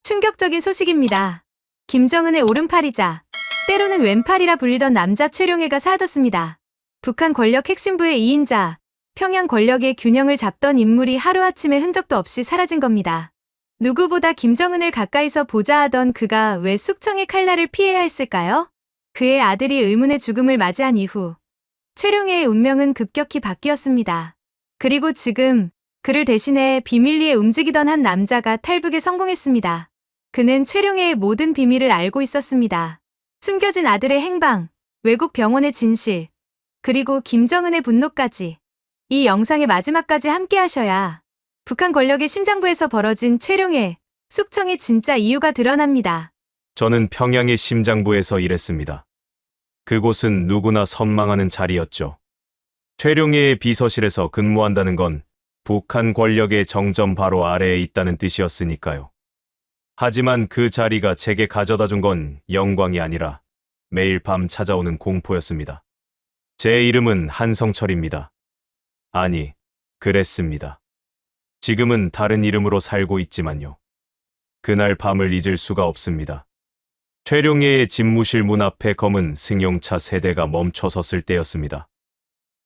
충격적인 소식입니다. 김정은의 오른팔이자 때로는 왼팔이라 불리던 남자 최룡해가 사라졌습니다. 북한 권력 핵심부의 2인자, 평양 권력의 균형을 잡던 인물이 하루아침에 흔적도 없이 사라진 겁니다. 누구보다 김정은을 가까이서 보자 하던 그가 왜 숙청의 칼날을 피해야 했을까요? 그의 아들이 의문의 죽음을 맞이한 이후 최룡해의 운명은 급격히 바뀌었습니다. 그리고 지금 그를 대신해 비밀리에 움직이던 한 남자가 탈북에 성공했습니다. 그는 최룡해의 모든 비밀을 알고 있었습니다. 숨겨진 아들의 행방, 외국 병원의 진실, 그리고 김정은의 분노까지. 이 영상의 마지막까지 함께 하셔야 북한 권력의 심장부에서 벌어진 최룡해, 숙청의 진짜 이유가 드러납니다. 저는 평양의 심장부에서 일했습니다. 그곳은 누구나 선망하는 자리였죠. 최룡해의 비서실에서 근무한다는 건 북한 권력의 정점 바로 아래에 있다는 뜻이었으니까요. 하지만 그 자리가 제게 가져다 준 건 영광이 아니라 매일 밤 찾아오는 공포였습니다. 제 이름은 한성철입니다. 아니, 그랬습니다. 지금은 다른 이름으로 살고 있지만요. 그날 밤을 잊을 수가 없습니다. 최룡해의 집무실 문 앞에 검은 승용차 세대가 멈춰 섰을 때였습니다.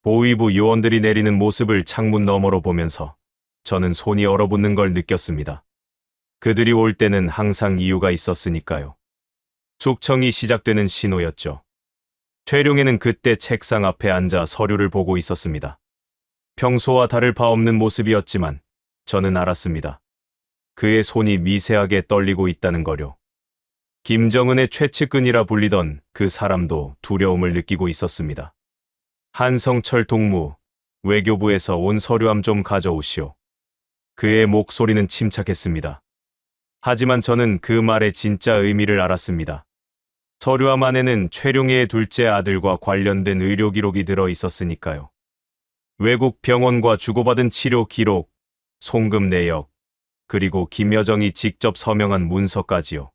보위부 요원들이 내리는 모습을 창문 너머로 보면서 저는 손이 얼어붙는 걸 느꼈습니다. 그들이 올 때는 항상 이유가 있었으니까요. 숙청이 시작되는 신호였죠. 최룡해는 그때 책상 앞에 앉아 서류를 보고 있었습니다. 평소와 다를 바 없는 모습이었지만 저는 알았습니다. 그의 손이 미세하게 떨리고 있다는 거요. 김정은의 최측근이라 불리던 그 사람도 두려움을 느끼고 있었습니다. 한성철 동무, 외교부에서 온 서류함 좀 가져오시오. 그의 목소리는 침착했습니다. 하지만 저는 그 말의 진짜 의미를 알았습니다. 서류함 안에는 최룡해의 둘째 아들과 관련된 의료 기록이 들어 있었으니까요. 외국 병원과 주고받은 치료 기록, 송금 내역, 그리고 김여정이 직접 서명한 문서까지요.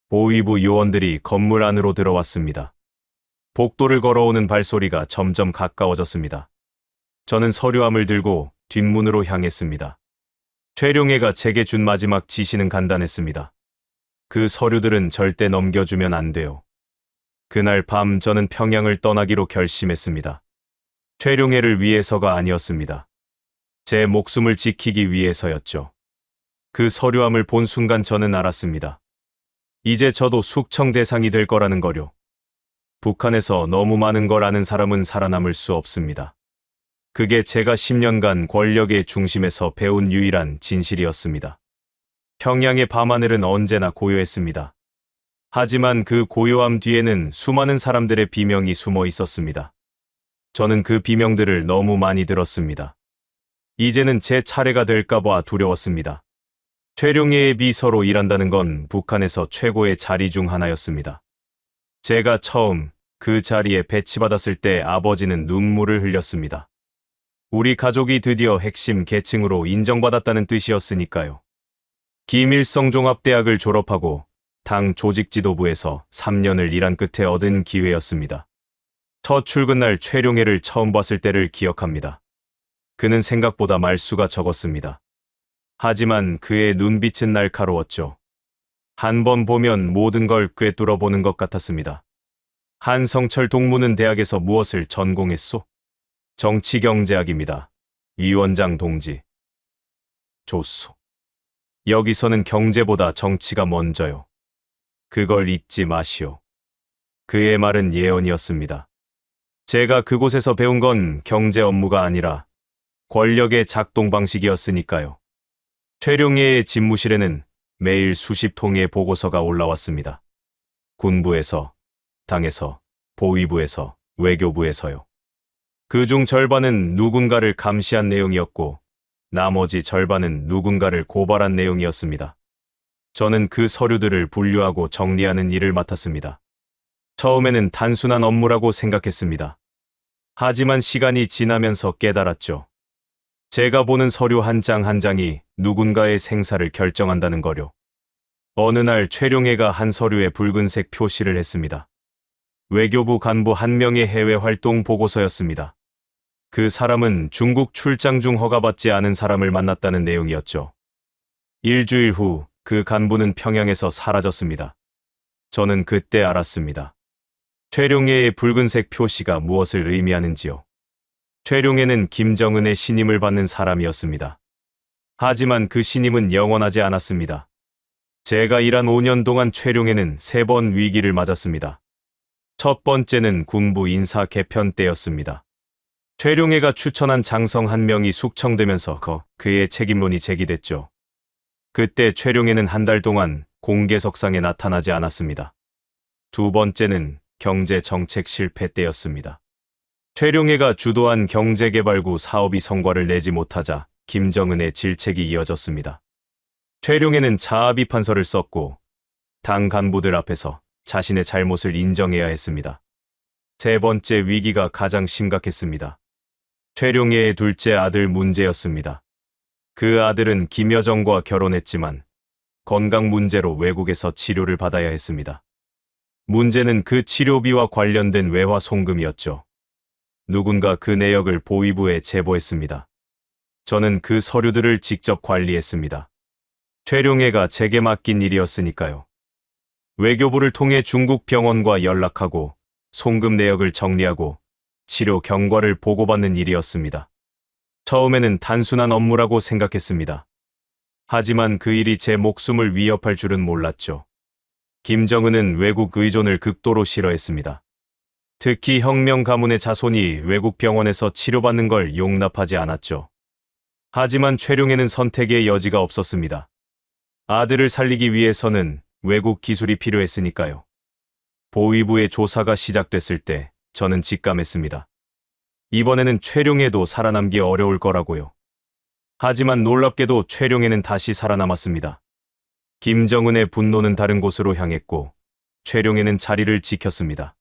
보위부 요원들이 건물 안으로 들어왔습니다. 복도를 걸어오는 발소리가 점점 가까워졌습니다. 저는 서류함을 들고 뒷문으로 향했습니다. 최룡해가 제게 준 마지막 지시는 간단했습니다. 그 서류들은 절대 넘겨주면 안 돼요. 그날 밤 저는 평양을 떠나기로 결심했습니다. 최룡해를 위해서가 아니었습니다. 제 목숨을 지키기 위해서였죠. 그 서류함을 본 순간 저는 알았습니다. 이제 저도 숙청 대상이 될 거라는 거요. 북한에서 너무 많은 걸 아는 사람은 살아남을 수 없습니다. 그게 제가 10년간 권력의 중심에서 배운 유일한 진실이었습니다. 평양의 밤하늘은 언제나 고요했습니다. 하지만 그 고요함 뒤에는 수많은 사람들의 비명이 숨어 있었습니다. 저는 그 비명들을 너무 많이 들었습니다. 이제는 제 차례가 될까 봐 두려웠습니다. 최룡해의 비서로 일한다는 건 북한에서 최고의 자리 중 하나였습니다. 제가 처음 그 자리에 배치받았을 때 아버지는 눈물을 흘렸습니다. 우리 가족이 드디어 핵심 계층으로 인정받았다는 뜻이었으니까요. 김일성 종합대학을 졸업하고 당 조직지도부에서 3년을 일한 끝에 얻은 기회였습니다. 첫 출근 날 최룡해를 처음 봤을 때를 기억합니다. 그는 생각보다 말수가 적었습니다. 하지만 그의 눈빛은 날카로웠죠. 한 번 보면 모든 걸 꿰뚫어 보는 것 같았습니다. 한성철 동무는 대학에서 무엇을 전공했소? 정치경제학입니다. 위원장 동지. 좋소. 여기서는 경제보다 정치가 먼저요. 그걸 잊지 마시오. 그의 말은 예언이었습니다. 제가 그곳에서 배운 건 경제 업무가 아니라 권력의 작동 방식이었으니까요. 최룡해의 집무실에는 매일 수십 통의 보고서가 올라왔습니다. 군부에서, 당에서, 보위부에서, 외교부에서요. 그중 절반은 누군가를 감시한 내용이었고 나머지 절반은 누군가를 고발한 내용이었습니다. 저는 그 서류들을 분류하고 정리하는 일을 맡았습니다. 처음에는 단순한 업무라고 생각했습니다. 하지만 시간이 지나면서 깨달았죠. 제가 보는 서류 한 장 한 장이 누군가의 생사를 결정한다는 거요. 어느 날 최룡해가 한 서류에 붉은색 표시를 했습니다. 외교부 간부 한 명의 해외 활동 보고서였습니다. 그 사람은 중국 출장 중 허가받지 않은 사람을 만났다는 내용이었죠. 일주일 후 그 간부는 평양에서 사라졌습니다. 저는 그때 알았습니다. 최룡해의 붉은색 표시가 무엇을 의미하는지요. 최룡해는 김정은의 신임을 받는 사람이었습니다. 하지만 그 신임은 영원하지 않았습니다. 제가 일한 5년 동안 최룡해는 3번 위기를 맞았습니다. 첫 번째는 군부 인사 개편 때였습니다. 최룡해가 추천한 장성 1명이 숙청되면서 그의 책임론이 제기됐죠. 그때 최룡해는 한 달 동안 공개석상에 나타나지 않았습니다. 두 번째는 경제정책 실패 때였습니다. 최룡해가 주도한 경제개발구 사업이 성과를 내지 못하자 김정은의 질책이 이어졌습니다. 최룡해는 자아비판서를 썼고 당 간부들 앞에서 자신의 잘못을 인정해야 했습니다. 세 번째 위기가 가장 심각했습니다. 최룡해의 둘째 아들 문제였습니다. 그 아들은 김여정과 결혼했지만 건강 문제로 외국에서 치료를 받아야 했습니다. 문제는 그 치료비와 관련된 외화 송금이었죠. 누군가 그 내역을 보위부에 제보했습니다. 저는 그 서류들을 직접 관리했습니다. 최룡해가 제게 맡긴 일이었으니까요. 외교부를 통해 중국 병원과 연락하고 송금 내역을 정리하고 치료 경과를 보고받는 일이었습니다. 처음에는 단순한 업무라고 생각했습니다. 하지만 그 일이 제 목숨을 위협할 줄은 몰랐죠. 김정은은 외국 의존을 극도로 싫어했습니다. 특히 혁명 가문의 자손이 외국 병원에서 치료받는 걸 용납하지 않았죠. 하지만 최룡해는 선택의 여지가 없었습니다. 아들을 살리기 위해서는 외국 기술이 필요했으니까요. 보위부의 조사가 시작됐을 때 저는 직감했습니다. 이번에는 최룡해도 살아남기 어려울 거라고요. 하지만 놀랍게도 최룡해는 다시 살아남았습니다. 김정은의 분노는 다른 곳으로 향했고 최룡해는 자리를 지켰습니다.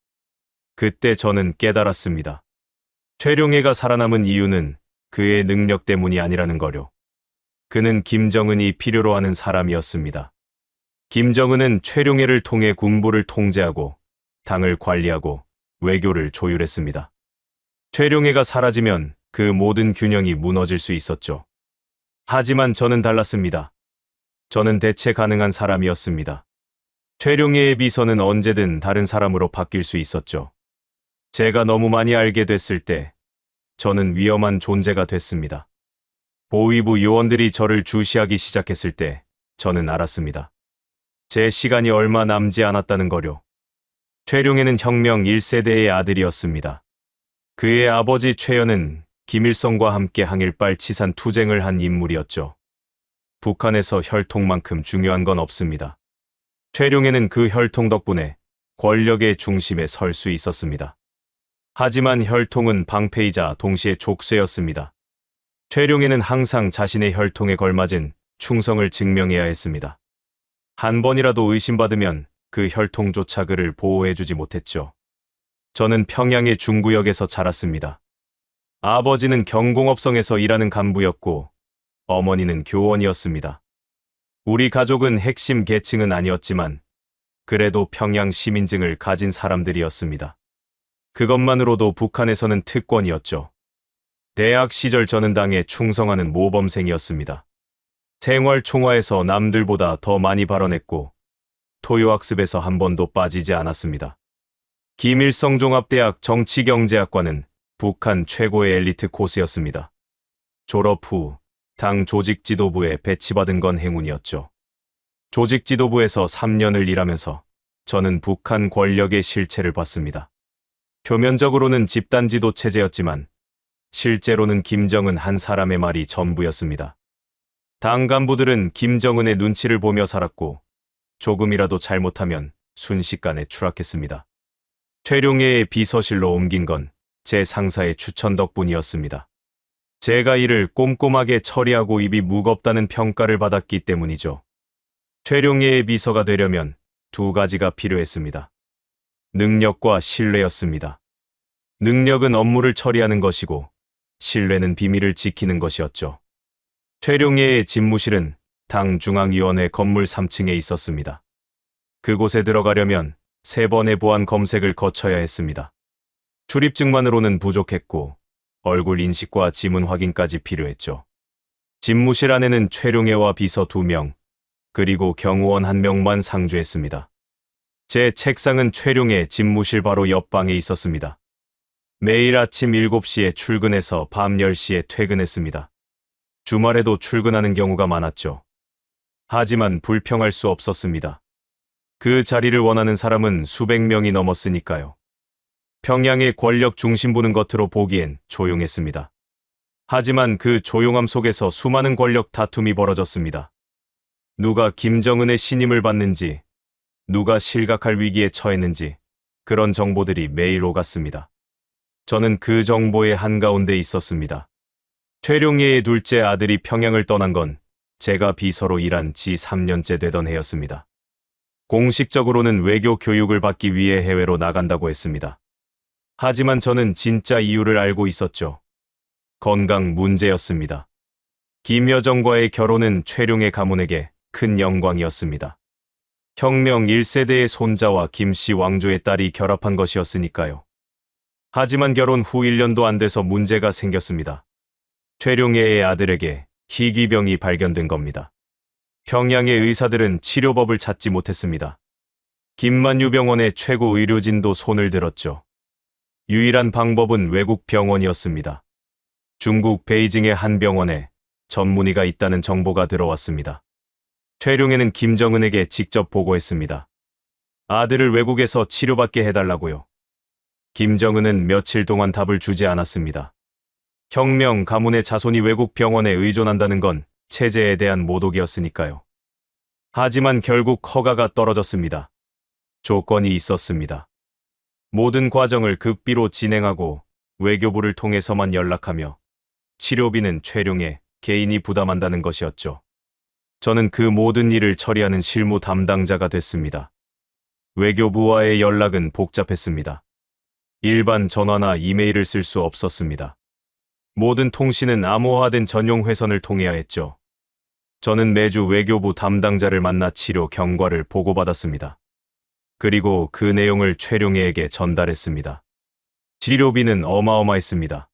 그때 저는 깨달았습니다. 최룡해가 살아남은 이유는 그의 능력 때문이 아니라는 거요. 그는 김정은이 필요로 하는 사람이었습니다. 김정은은 최룡해를 통해 군부를 통제하고 당을 관리하고 외교를 조율했습니다. 최룡해가 사라지면 그 모든 균형이 무너질 수 있었죠. 하지만 저는 달랐습니다. 저는 대체 가능한 사람이었습니다. 최룡해의 비서는 언제든 다른 사람으로 바뀔 수 있었죠. 제가 너무 많이 알게 됐을 때 저는 위험한 존재가 됐습니다. 보위부 요원들이 저를 주시하기 시작했을 때 저는 알았습니다. 제 시간이 얼마 남지 않았다는 거요. 최룡해는 혁명 1세대의 아들이었습니다. 그의 아버지 최연은 김일성과 함께 항일발 치산 투쟁을 한 인물이었죠. 북한에서 혈통만큼 중요한 건 없습니다. 최룡해는 그 혈통 덕분에 권력의 중심에 설 수 있었습니다. 하지만 혈통은 방패이자 동시에 족쇄였습니다. 최룡해는 항상 자신의 혈통에 걸맞은 충성을 증명해야 했습니다. 한 번이라도 의심받으면 그 혈통조차 그를 보호해주지 못했죠. 저는 평양의 중구역에서 자랐습니다. 아버지는 경공업성에서 일하는 간부였고 어머니는 교원이었습니다. 우리 가족은 핵심 계층은 아니었지만 그래도 평양 시민증을 가진 사람들이었습니다. 그것만으로도 북한에서는 특권이었죠. 대학 시절 저는 당에 충성하는 모범생이었습니다. 생활총화에서 남들보다 더 많이 발언했고 토요학습에서 한 번도 빠지지 않았습니다. 김일성 종합대학 정치경제학과는 북한 최고의 엘리트 코스였습니다. 졸업 후 당 조직지도부에 배치받은 건 행운이었죠. 조직지도부에서 3년을 일하면서 저는 북한 권력의 실체를 봤습니다. 표면적으로는 집단지도 체제였지만 실제로는 김정은 한 사람의 말이 전부였습니다. 당 간부들은 김정은의 눈치를 보며 살았고 조금이라도 잘못하면 순식간에 추락했습니다. 최룡해의 비서실로 옮긴 건 제 상사의 추천 덕분이었습니다. 제가 일을 꼼꼼하게 처리하고 입이 무겁다는 평가를 받았기 때문이죠. 최룡해의 비서가 되려면 두 가지가 필요했습니다. 능력과 신뢰였습니다. 능력은 업무를 처리하는 것이고 신뢰는 비밀을 지키는 것이었죠. 최룡해의 집무실은 당 중앙위원회 건물 3층에 있었습니다. 그곳에 들어가려면 3번의 보안 검색을 거쳐야 했습니다. 출입증만으로는 부족했고 얼굴 인식과 지문 확인까지 필요했죠. 집무실 안에는 최룡해와 비서 2명, 그리고 경호원 한 명만 상주했습니다. 제 책상은 최룡의 집무실 바로 옆방에 있었습니다. 매일 아침 7시에 출근해서 밤 10시에 퇴근했습니다. 주말에도 출근하는 경우가 많았죠. 하지만 불평할 수 없었습니다. 그 자리를 원하는 사람은 수백 명이 넘었으니까요. 평양의 권력 중심부는 겉으로 보기엔 조용했습니다. 하지만 그 조용함 속에서 수많은 권력 다툼이 벌어졌습니다. 누가 김정은의 신임을 받는지, 누가 실각할 위기에 처했는지 그런 정보들이 매일 오갔습니다. 저는 그 정보의 한가운데 있었습니다. 최룡예의 둘째 아들이 평양을 떠난 건 제가 비서로 일한 지 3년째 되던 해였습니다. 공식적으로는 외교 교육을 받기 위해 해외로 나간다고 했습니다. 하지만 저는 진짜 이유를 알고 있었죠. 건강 문제였습니다. 김여정과의 결혼은 최룡의 가문에게 큰 영광이었습니다. 혁명 1세대의 손자와 김씨 왕조의 딸이 결합한 것이었으니까요. 하지만 결혼 후 1년도 안 돼서 문제가 생겼습니다. 최룡예의 아들에게 희귀병이 발견된 겁니다. 평양의 의사들은 치료법을 찾지 못했습니다. 김만유 병원의 최고 의료진도 손을 들었죠. 유일한 방법은 외국 병원이었습니다. 중국 베이징의 한 병원에 전문의가 있다는 정보가 들어왔습니다. 최룡예는 김정은에게 직접 보고했습니다. 아들을 외국에서 치료받게 해달라고요. 김정은은 며칠 동안 답을 주지 않았습니다. 혁명 가문의 자손이 외국 병원에 의존한다는 건 체제에 대한 모독이었으니까요. 하지만 결국 허가가 떨어졌습니다. 조건이 있었습니다. 모든 과정을 극비로 진행하고 외교부를 통해서만 연락하며 치료비는 최룡예 개인이 부담한다는 것이었죠. 저는 그 모든 일을 처리하는 실무 담당자가 됐습니다. 외교부와의 연락은 복잡했습니다. 일반 전화나 이메일을 쓸 수 없었습니다. 모든 통신은 암호화된 전용 회선을 통해야 했죠. 저는 매주 외교부 담당자를 만나 치료 경과를 보고받았습니다. 그리고 그 내용을 최룡예에게 전달했습니다. 치료비는 어마어마했습니다.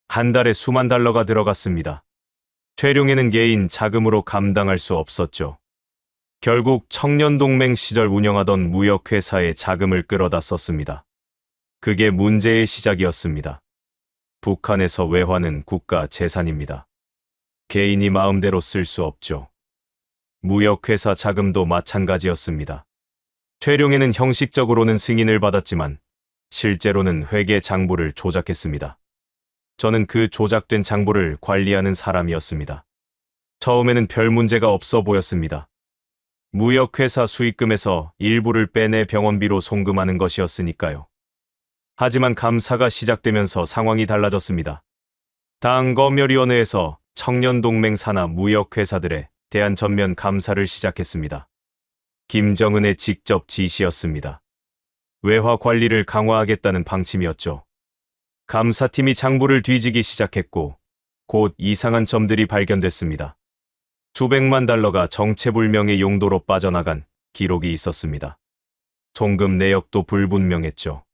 한 달에 수만 달러가 들어갔습니다. 최룡예는 개인 자금으로 감당할 수 없었죠. 결국 청년동맹 시절 운영하던 무역회사의 자금을 끌어다 썼습니다. 그게 문제의 시작이었습니다. 북한에서 외화는 국가 재산입니다. 개인이 마음대로 쓸 수 없죠. 무역회사 자금도 마찬가지였습니다. 최룡예는 형식적으로는 승인을 받았지만 실제로는 회계 장부를 조작했습니다. 저는 그 조작된 장부를 관리하는 사람이었습니다. 처음에는 별 문제가 없어 보였습니다. 무역회사 수익금에서 일부를 빼내 병원비로 송금하는 것이었으니까요. 하지만 감사가 시작되면서 상황이 달라졌습니다. 당 검열위원회에서 청년동맹 산하 무역회사들에 대한 전면 감사를 시작했습니다. 김정은의 직접 지시였습니다. 외화 관리를 강화하겠다는 방침이었죠. 감사팀이 장부를 뒤지기 시작했고 곧 이상한 점들이 발견됐습니다. 수백만 달러가 정체불명의 용도로 빠져나간 기록이 있었습니다. 송금 내역도 불분명했죠.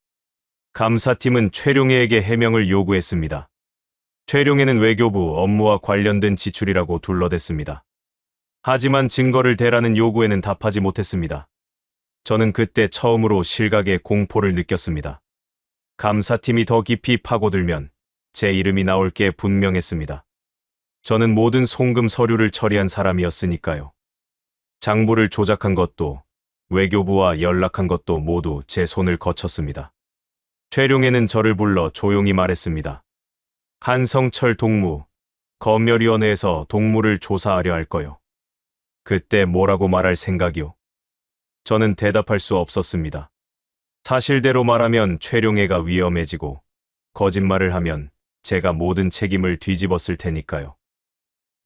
감사팀은 최룡예에게 해명을 요구했습니다. 최룡예는 외교부 업무와 관련된 지출이라고 둘러댔습니다. 하지만 증거를 대라는 요구에는 답하지 못했습니다. 저는 그때 처음으로 실각의 공포를 느꼈습니다. 감사팀이 더 깊이 파고들면 제 이름이 나올 게 분명했습니다. 저는 모든 송금 서류를 처리한 사람이었으니까요. 장부를 조작한 것도 외교부와 연락한 것도 모두 제 손을 거쳤습니다. 최룡예는 저를 불러 조용히 말했습니다. 한성철 동무, 검열위원회에서 동무를 조사하려 할 거요. 그때 뭐라고 말할 생각이요? 저는 대답할 수 없었습니다. 사실대로 말하면 최룡예가 위험해지고 거짓말을 하면 제가 모든 책임을 뒤집었을 테니까요.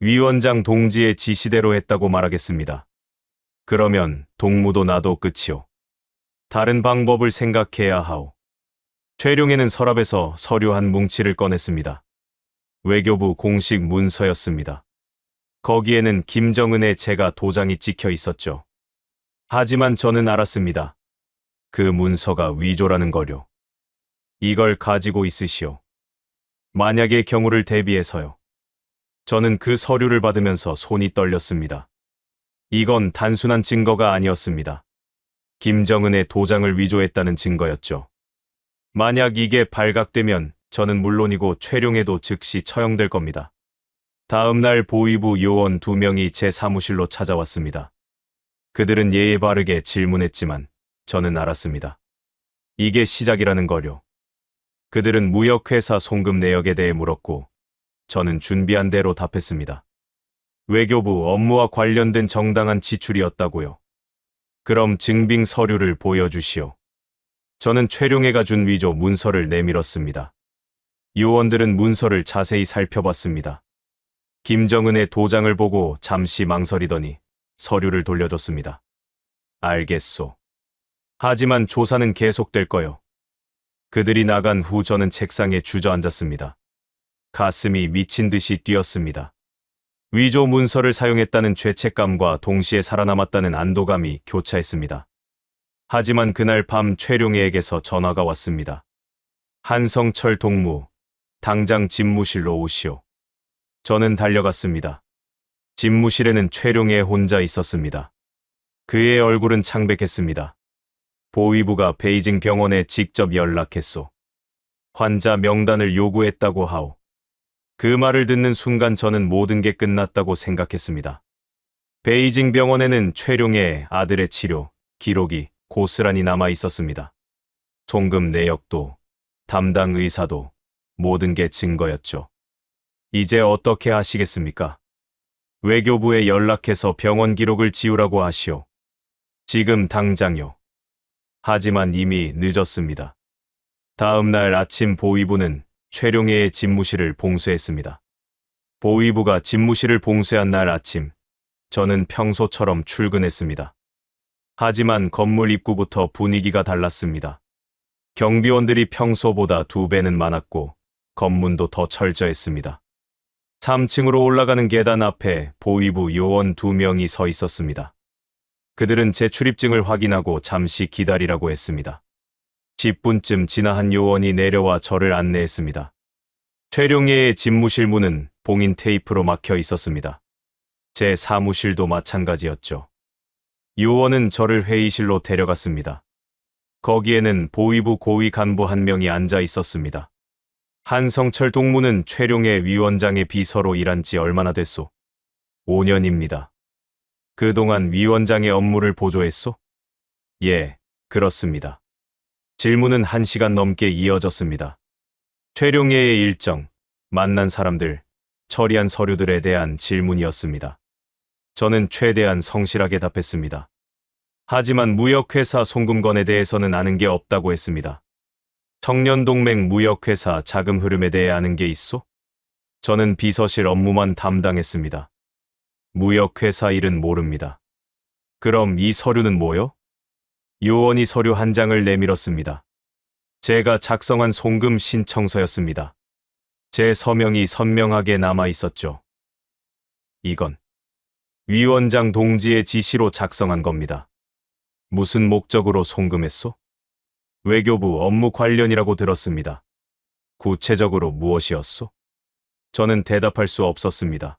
위원장 동지의 지시대로 했다고 말하겠습니다. 그러면 동무도 나도 끝이요. 다른 방법을 생각해야 하오. 최룡예는 서랍에서 서류 한 뭉치를 꺼냈습니다. 외교부 공식 문서였습니다. 거기에는 김정은의 제가 도장이 찍혀 있었죠. 하지만 저는 알았습니다. 그 문서가 위조라는 거요. 이걸 가지고 있으시오. 만약의 경우를 대비해서요. 저는 그 서류를 받으면서 손이 떨렸습니다. 이건 단순한 증거가 아니었습니다. 김정은의 도장을 위조했다는 증거였죠. 만약 이게 발각되면 저는 물론이고 최룡해도 즉시 처형될 겁니다. 다음 날 보위부 요원 2명이 제 사무실로 찾아왔습니다. 그들은 예의 바르게 질문했지만 저는 알았습니다. 이게 시작이라는 거요. 그들은 무역회사 송금 내역에 대해 물었고 저는 준비한 대로 답했습니다. 외교부 업무와 관련된 정당한 지출이었다고요. 그럼 증빙 서류를 보여주시오. 저는 최룡해가 준 위조 문서를 내밀었습니다. 요원들은 문서를 자세히 살펴봤습니다. 김정은의 도장을 보고 잠시 망설이더니 서류를 돌려줬습니다. 알겠소. 하지만 조사는 계속될 거요. 그들이 나간 후 저는 책상에 주저앉았습니다. 가슴이 미친 듯이 뛰었습니다. 위조 문서를 사용했다는 죄책감과 동시에 살아남았다는 안도감이 교차했습니다. 하지만 그날 밤 최룡해에게서 전화가 왔습니다. 한성철 동무, 당장 집무실로 오시오. 저는 달려갔습니다. 집무실에는 최룡해 혼자 있었습니다. 그의 얼굴은 창백했습니다. 보위부가 베이징 병원에 직접 연락했소. 환자 명단을 요구했다고 하오. 그 말을 듣는 순간 저는 모든 게 끝났다고 생각했습니다. 베이징 병원에는 최룡해 아들의 치료 기록이 고스란히 남아 있었습니다. 송금 내역도, 담당 의사도 모든 게 증거였죠. 이제 어떻게 하시겠습니까? 외교부에 연락해서 병원 기록을 지우라고 하시오. 지금 당장요. 하지만 이미 늦었습니다. 다음 날 아침 보위부는 최룡해의 집무실을 봉쇄했습니다. 보위부가 집무실을 봉쇄한 날 아침, 저는 평소처럼 출근했습니다. 하지만 건물 입구부터 분위기가 달랐습니다. 경비원들이 평소보다 2배는 많았고 검문도 더 철저했습니다. 3층으로 올라가는 계단 앞에 보위부 요원 2명이 서 있었습니다. 그들은 제 출입증을 확인하고 잠시 기다리라고 했습니다. 10분쯤 지나 한 요원이 내려와 저를 안내했습니다. 최룡해의 집무실 문은 봉인 테이프로 막혀 있었습니다. 제 사무실도 마찬가지였죠. 요원은 저를 회의실로 데려갔습니다. 거기에는 보위부 고위 간부 한 명이 앉아 있었습니다. 한성철 동무는 최룡해 위원장의 비서로 일한 지 얼마나 됐소? 5년입니다. 그동안 위원장의 업무를 보조했소? 예, 그렇습니다. 질문은 1시간 넘게 이어졌습니다. 최룡해의 일정, 만난 사람들, 처리한 서류들에 대한 질문이었습니다. 저는 최대한 성실하게 답했습니다. 하지만 무역회사 송금건에 대해서는 아는 게 없다고 했습니다. 청년동맹 무역회사 자금 흐름에 대해 아는 게 있소? 저는 비서실 업무만 담당했습니다. 무역회사 일은 모릅니다. 그럼 이 서류는 뭐요? 요원이 서류 한 장을 내밀었습니다. 제가 작성한 송금 신청서였습니다. 제 서명이 선명하게 남아 있었죠. 이건 위원장 동지의 지시로 작성한 겁니다. 무슨 목적으로 송금했소? 외교부 업무 관련이라고 들었습니다. 구체적으로 무엇이었소? 저는 대답할 수 없었습니다.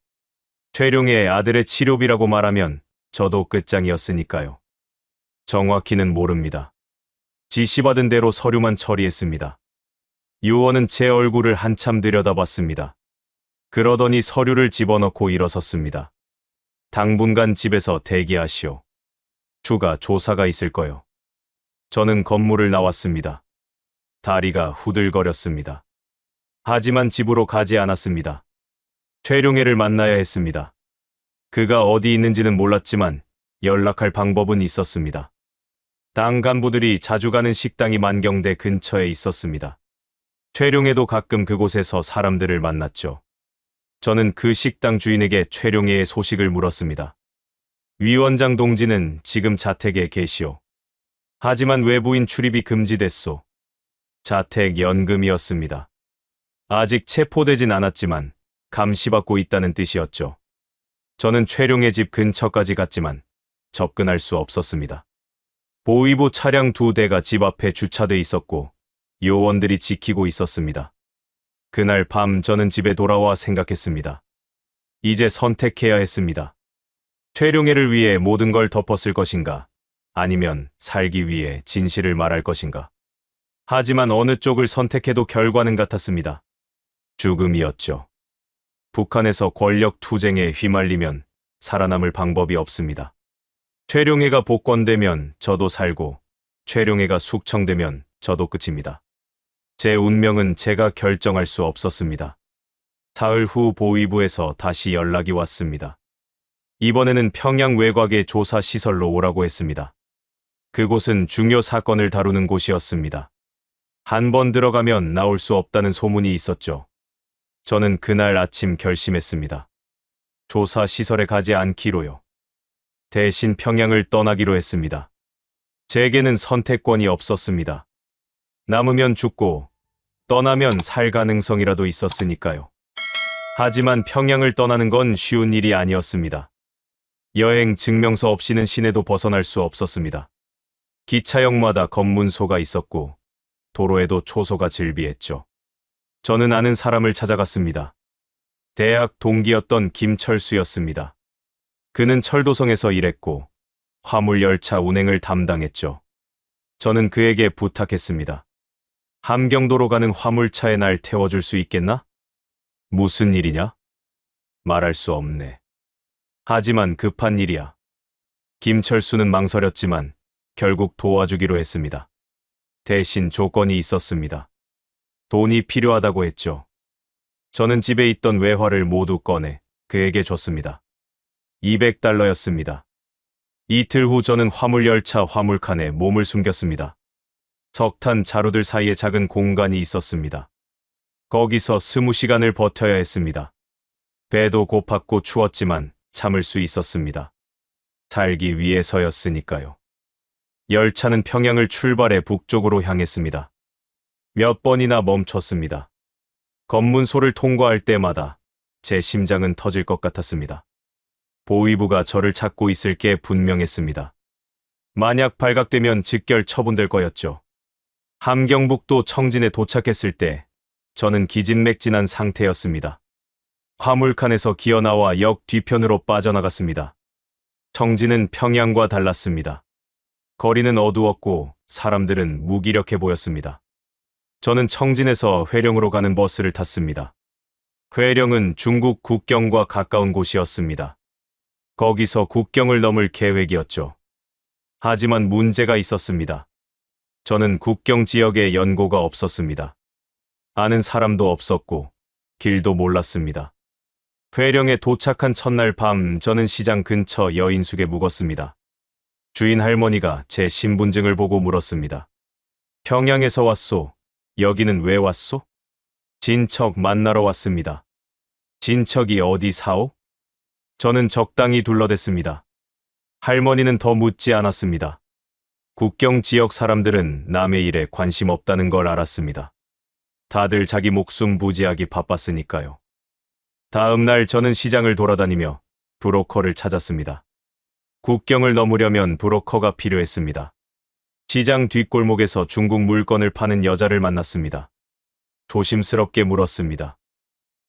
최룡해 아들의 치료비라고 말하면 저도 끝장이었으니까요. 정확히는 모릅니다. 지시받은 대로 서류만 처리했습니다. 요원은 제 얼굴을 한참 들여다봤습니다. 그러더니 서류를 집어넣고 일어섰습니다. 당분간 집에서 대기하시오. 추가 조사가 있을 거요. 저는 건물을 나왔습니다. 다리가 후들거렸습니다. 하지만 집으로 가지 않았습니다. 최룡해를 만나야 했습니다. 그가 어디 있는지는 몰랐지만 연락할 방법은 있었습니다. 당 간부들이 자주 가는 식당이 만경대 근처에 있었습니다. 최룡해도 가끔 그곳에서 사람들을 만났죠. 저는 그 식당 주인에게 최룡해의 소식을 물었습니다. 위원장 동지는 지금 자택에 계시오. 하지만 외부인 출입이 금지됐소. 자택 연금이었습니다. 아직 체포되진 않았지만 감시받고 있다는 뜻이었죠. 저는 최룡해 집 근처까지 갔지만 접근할 수 없었습니다. 보위부 차량 2대가 집 앞에 주차돼 있었고 요원들이 지키고 있었습니다. 그날 밤 저는 집에 돌아와 생각했습니다. 이제 선택해야 했습니다. 최룡해를 위해 모든 걸 덮었을 것인가? 아니면 살기 위해 진실을 말할 것인가? 하지만 어느 쪽을 선택해도 결과는 같았습니다. 죽음이었죠. 북한에서 권력 투쟁에 휘말리면 살아남을 방법이 없습니다. 최룡해가 복권되면 저도 살고, 최룡해가 숙청되면 저도 끝입니다. 제 운명은 제가 결정할 수 없었습니다. 사흘 후 보위부에서 다시 연락이 왔습니다. 이번에는 평양 외곽의 조사 시설로 오라고 했습니다. 그곳은 중요 사건을 다루는 곳이었습니다. 한 번 들어가면 나올 수 없다는 소문이 있었죠. 저는 그날 아침 결심했습니다. 조사 시설에 가지 않기로요. 대신 평양을 떠나기로 했습니다. 제게는 선택권이 없었습니다. 남으면 죽고 떠나면 살 가능성이라도 있었으니까요. 하지만 평양을 떠나는 건 쉬운 일이 아니었습니다. 여행 증명서 없이는 시내도 벗어날 수 없었습니다. 기차역마다 검문소가 있었고 도로에도 초소가 즐비했죠. 저는 아는 사람을 찾아갔습니다. 대학 동기였던 김철수였습니다. 그는 철도성에서 일했고 화물열차 운행을 담당했죠. 저는 그에게 부탁했습니다. 함경도로 가는 화물차에 날 태워줄 수 있겠나? 무슨 일이냐? 말할 수 없네. 하지만 급한 일이야. 김철수는 망설였지만 결국 도와주기로 했습니다. 대신 조건이 있었습니다. 돈이 필요하다고 했죠. 저는 집에 있던 외화를 모두 꺼내 그에게 줬습니다. 200달러였습니다. 이틀 후 저는 화물열차 화물칸에 몸을 숨겼습니다. 석탄 자루들 사이에 작은 공간이 있었습니다. 거기서 20시간을 버텨야 했습니다. 배도 고팠고 추웠지만 참을 수 있었습니다. 살기 위해서였으니까요. 열차는 평양을 출발해 북쪽으로 향했습니다. 몇 번이나 멈췄습니다. 검문소를 통과할 때마다 제 심장은 터질 것 같았습니다. 보위부가 저를 찾고 있을 게 분명했습니다. 만약 발각되면 직결 처분될 거였죠. 함경북도 청진에 도착했을 때 저는 기진맥진한 상태였습니다. 화물칸에서 기어나와 역 뒤편으로 빠져나갔습니다. 청진은 평양과 달랐습니다. 거리는 어두웠고 사람들은 무기력해 보였습니다. 저는 청진에서 회령으로 가는 버스를 탔습니다. 회령은 중국 국경과 가까운 곳이었습니다. 거기서 국경을 넘을 계획이었죠. 하지만 문제가 있었습니다. 저는 국경 지역에 연고가 없었습니다. 아는 사람도 없었고 길도 몰랐습니다. 회령에 도착한 첫날 밤 저는 시장 근처 여인숙에 묵었습니다. 주인 할머니가 제 신분증을 보고 물었습니다. 평양에서 왔소? 여기는 왜 왔소? 진척 만나러 왔습니다. 진척이 어디 사오? 저는 적당히 둘러댔습니다. 할머니는 더 묻지 않았습니다. 국경 지역 사람들은 남의 일에 관심 없다는 걸 알았습니다. 다들 자기 목숨 부지하기 바빴으니까요. 다음 날 저는 시장을 돌아다니며 브로커를 찾았습니다. 국경을 넘으려면 브로커가 필요했습니다. 시장 뒷골목에서 중국 물건을 파는 여자를 만났습니다. 조심스럽게 물었습니다.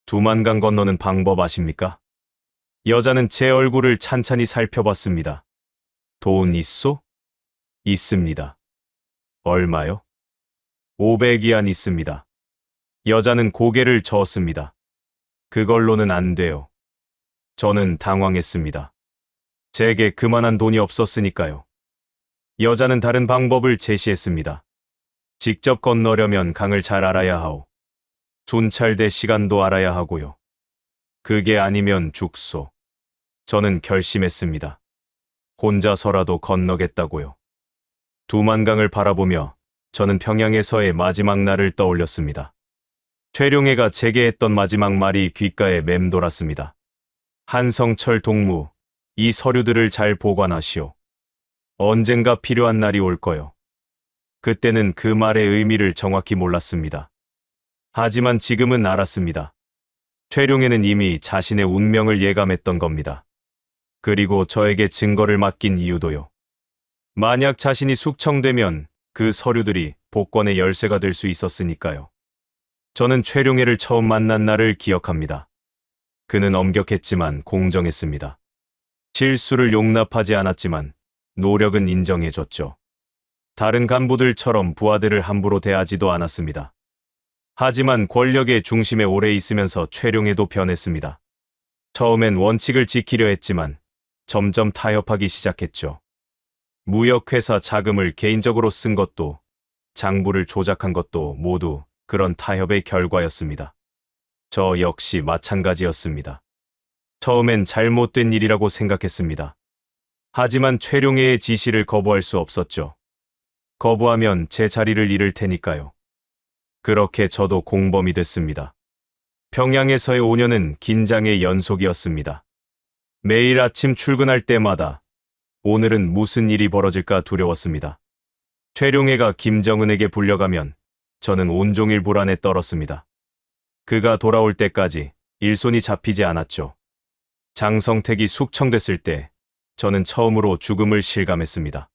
두만강 건너는 방법 아십니까? 여자는 제 얼굴을 찬찬히 살펴봤습니다. 돈 있소? 있습니다. 얼마요? 500위안 있습니다. 여자는 고개를 저었습니다. 그걸로는 안 돼요. 저는 당황했습니다. 제게 그만한 돈이 없었으니까요. 여자는 다른 방법을 제시했습니다. 직접 건너려면 강을 잘 알아야 하오. 순찰대 시간도 알아야 하고요. 그게 아니면 죽소. 저는 결심했습니다. 혼자서라도 건너겠다고요. 두만강을 바라보며 저는 평양에서의 마지막 날을 떠올렸습니다. 최룡해가 제게 했던 마지막 말이 귓가에 맴돌았습니다. 한성철 동무, 이 서류들을 잘 보관하시오. 언젠가 필요한 날이 올 거요. 그때는 그 말의 의미를 정확히 몰랐습니다. 하지만 지금은 알았습니다. 최룡해는 이미 자신의 운명을 예감했던 겁니다. 그리고 저에게 증거를 맡긴 이유도요. 만약 자신이 숙청되면 그 서류들이 복권의 열쇠가 될 수 있었으니까요. 저는 최룡해를 처음 만난 날을 기억합니다. 그는 엄격했지만 공정했습니다. 실수를 용납하지 않았지만 노력은 인정해줬죠. 다른 간부들처럼 부하들을 함부로 대하지도 않았습니다. 하지만 권력의 중심에 오래 있으면서 최룡해도 변했습니다. 처음엔 원칙을 지키려 했지만 점점 타협하기 시작했죠. 무역회사 자금을 개인적으로 쓴 것도 장부를 조작한 것도 모두 그런 타협의 결과였습니다. 저 역시 마찬가지였습니다. 처음엔 잘못된 일이라고 생각했습니다. 하지만 최룡해의 지시를 거부할 수 없었죠. 거부하면 제 자리를 잃을 테니까요. 그렇게 저도 공범이 됐습니다. 평양에서의 5년은 긴장의 연속이었습니다. 매일 아침 출근할 때마다 오늘은 무슨 일이 벌어질까 두려웠습니다. 최룡해가 김정은에게 불려가면 저는 온종일 불안에 떨었습니다. 그가 돌아올 때까지 일손이 잡히지 않았죠. 장성택이 숙청됐을 때 저는 처음으로 죽음을 실감했습니다.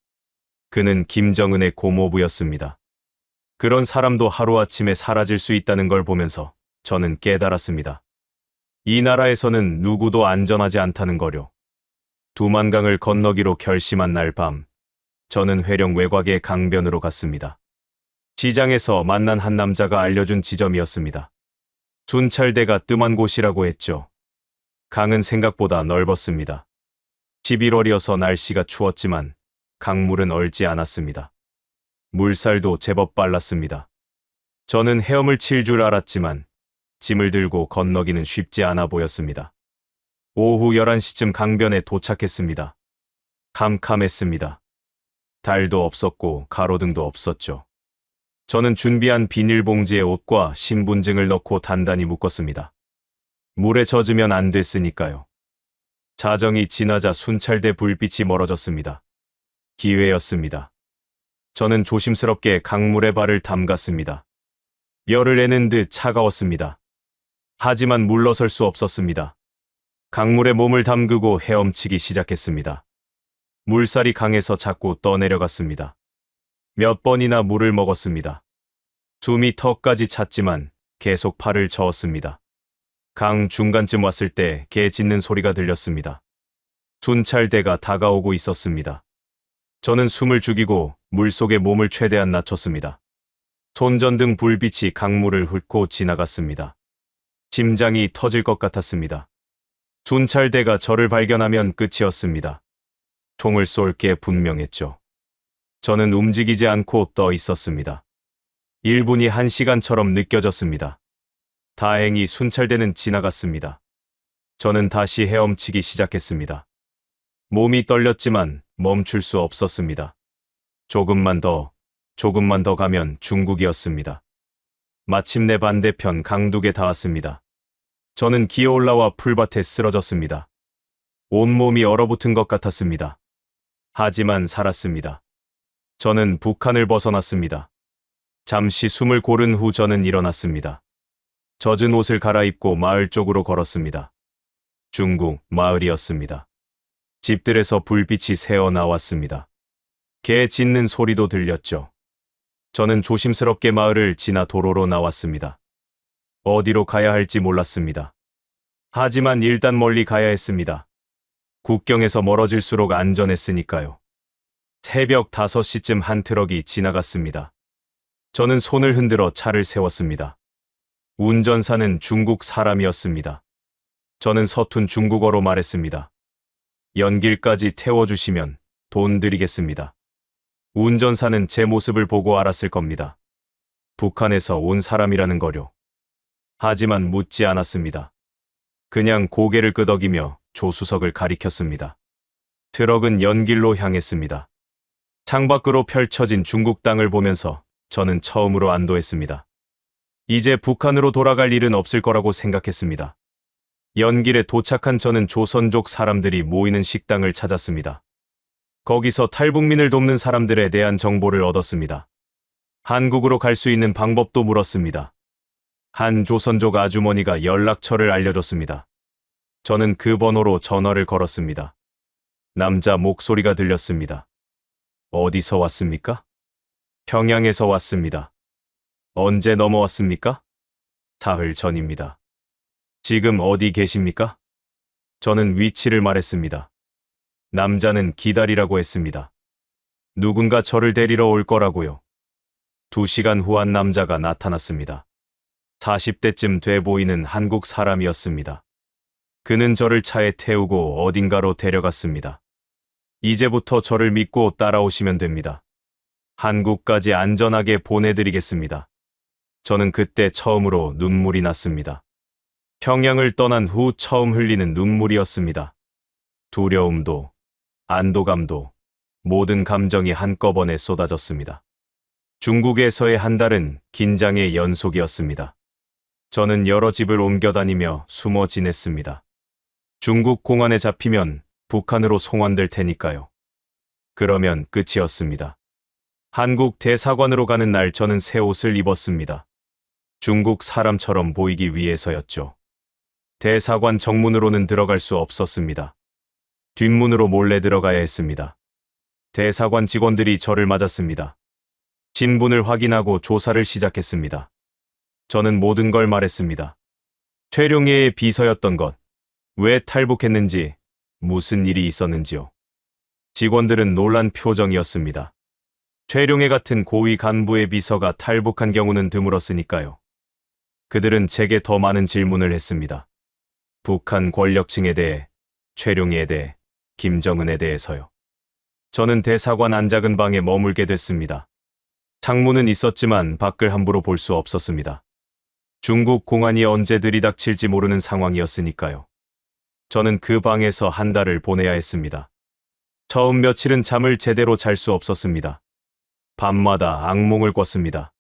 그는 김정은의 고모부였습니다. 그런 사람도 하루아침에 사라질 수 있다는 걸 보면서 저는 깨달았습니다. 이 나라에서는 누구도 안전하지 않다는 거요. 두만강을 건너기로 결심한 날 밤, 저는 회령 외곽의 강변으로 갔습니다. 시장에서 만난 한 남자가 알려준 지점이었습니다. 순찰대가 뜸한 곳이라고 했죠. 강은 생각보다 넓었습니다. 11월이어서 날씨가 추웠지만 강물은 얼지 않았습니다. 물살도 제법 빨랐습니다. 저는 헤엄을 칠 줄 알았지만 짐을 들고 건너기는 쉽지 않아 보였습니다. 오후 11시쯤 강변에 도착했습니다. 캄캄했습니다. 달도 없었고 가로등도 없었죠. 저는 준비한 비닐봉지에 옷과 신분증을 넣고 단단히 묶었습니다. 물에 젖으면 안 됐으니까요. 자정이 지나자 순찰대 불빛이 멀어졌습니다. 기회였습니다. 저는 조심스럽게 강물에 발을 담갔습니다. 열을 내는 듯 차가웠습니다. 하지만 물러설 수 없었습니다. 강물에 몸을 담그고 헤엄치기 시작했습니다. 물살이 강해서 자꾸 떠내려갔습니다. 몇 번이나 물을 먹었습니다. 숨이 턱까지 찼지만 계속 팔을 저었습니다. 강 중간쯤 왔을 때 개 짖는 소리가 들렸습니다. 순찰대가 다가오고 있었습니다. 저는 숨을 죽이고 물속에 몸을 최대한 낮췄습니다. 손전등 불빛이 강물을 훑고 지나갔습니다. 심장이 터질 것 같았습니다. 순찰대가 저를 발견하면 끝이었습니다. 총을 쏠 게 분명했죠. 저는 움직이지 않고 떠 있었습니다. 1분이 1시간처럼 느껴졌습니다. 다행히 순찰대는 지나갔습니다. 저는 다시 헤엄치기 시작했습니다. 몸이 떨렸지만 멈출 수 없었습니다. 조금만 더 가면 중국이었습니다. 마침내 반대편 강둑에 닿았습니다. 저는 기어 올라와 풀밭에 쓰러졌습니다. 온몸이 얼어붙은 것 같았습니다. 하지만 살았습니다. 저는 북한을 벗어났습니다. 잠시 숨을 고른 후 저는 일어났습니다. 젖은 옷을 갈아입고 마을 쪽으로 걸었습니다. 중국 마을이었습니다. 집들에서 불빛이 새어 나왔습니다. 개 짖는 소리도 들렸죠. 저는 조심스럽게 마을을 지나 도로로 나왔습니다. 어디로 가야 할지 몰랐습니다. 하지만 일단 멀리 가야 했습니다. 국경에서 멀어질수록 안전했으니까요. 새벽 5시쯤 한 트럭이 지나갔습니다. 저는 손을 흔들어 차를 세웠습니다. 운전사는 중국 사람이었습니다. 저는 서툰 중국어로 말했습니다. 연길까지 태워주시면 돈 드리겠습니다. 운전사는 제 모습을 보고 알았을 겁니다. 북한에서 온 사람이라는 거요. 하지만 묻지 않았습니다. 그냥 고개를 끄덕이며 조수석을 가리켰습니다. 트럭은 연길로 향했습니다. 창밖으로 펼쳐진 중국 땅을 보면서 저는 처음으로 안도했습니다. 이제 북한으로 돌아갈 일은 없을 거라고 생각했습니다. 연길에 도착한 저는 조선족 사람들이 모이는 식당을 찾았습니다. 거기서 탈북민을 돕는 사람들에 대한 정보를 얻었습니다. 한국으로 갈 수 있는 방법도 물었습니다. 한 조선족 아주머니가 연락처를 알려줬습니다. 저는 그 번호로 전화를 걸었습니다. 남자 목소리가 들렸습니다. 어디서 왔습니까? 평양에서 왔습니다. 언제 넘어왔습니까? 사흘 전입니다. 지금 어디 계십니까? 저는 위치를 말했습니다. 남자는 기다리라고 했습니다. 누군가 저를 데리러 올 거라고요. 2시간 후 한 남자가 나타났습니다. 40대쯤 돼 보이는 한국 사람이었습니다. 그는 저를 차에 태우고 어딘가로 데려갔습니다. 이제부터 저를 믿고 따라오시면 됩니다. 한국까지 안전하게 보내드리겠습니다. 저는 그때 처음으로 눈물이 났습니다. 평양을 떠난 후 처음 흘리는 눈물이었습니다. 두려움도, 안도감도, 모든 감정이 한꺼번에 쏟아졌습니다. 중국에서의 한 달은 긴장의 연속이었습니다. 저는 여러 집을 옮겨 다니며 숨어 지냈습니다. 중국 공안에 잡히면 북한으로 송환될 테니까요. 그러면 끝이었습니다. 한국 대사관으로 가는 날 저는 새 옷을 입었습니다. 중국 사람처럼 보이기 위해서였죠. 대사관 정문으로는 들어갈 수 없었습니다. 뒷문으로 몰래 들어가야 했습니다. 대사관 직원들이 저를 맞았습니다. 신분을 확인하고 조사를 시작했습니다. 저는 모든 걸 말했습니다. 최룡해의 비서였던 것, 왜 탈북했는지, 무슨 일이 있었는지요. 직원들은 놀란 표정이었습니다. 최룡해 같은 고위 간부의 비서가 탈북한 경우는 드물었으니까요. 그들은 제게 더 많은 질문을 했습니다. 북한 권력층에 대해, 최룡해에 대해, 김정은에 대해서요. 저는 대사관 안작은 방에 머물게 됐습니다. 창문은 있었지만 밖을 함부로 볼 수 없었습니다. 중국 공안이 언제 들이닥칠지 모르는 상황이었으니까요. 저는 그 방에서 한 달을 보내야 했습니다. 처음 며칠은 잠을 제대로 잘 수 없었습니다. 밤마다 악몽을 꿨습니다.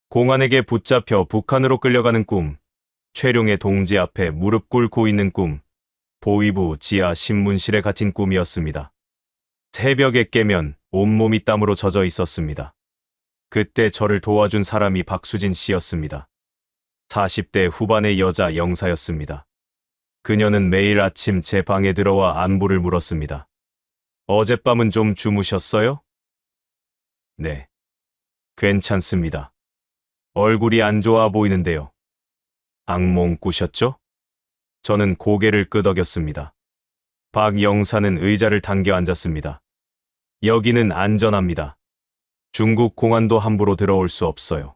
공안에게 붙잡혀 북한으로 끌려가는 꿈, 최룡해 동지 앞에 무릎 꿇고 있는 꿈, 보위부 지하 신문실에 갇힌 꿈이었습니다. 새벽에 깨면 온몸이 땀으로 젖어 있었습니다. 그때 저를 도와준 사람이 박수진 씨였습니다. 40대 후반의 여자 영사였습니다. 그녀는 매일 아침 제 방에 들어와 안부를 물었습니다. 어젯밤은 좀 주무셨어요? 네. 괜찮습니다. 얼굴이 안 좋아 보이는데요. 악몽 꾸셨죠? 저는 고개를 끄덕였습니다. 박 영사는 의자를 당겨 앉았습니다. 여기는 안전합니다. 중국 공안도 함부로 들어올 수 없어요.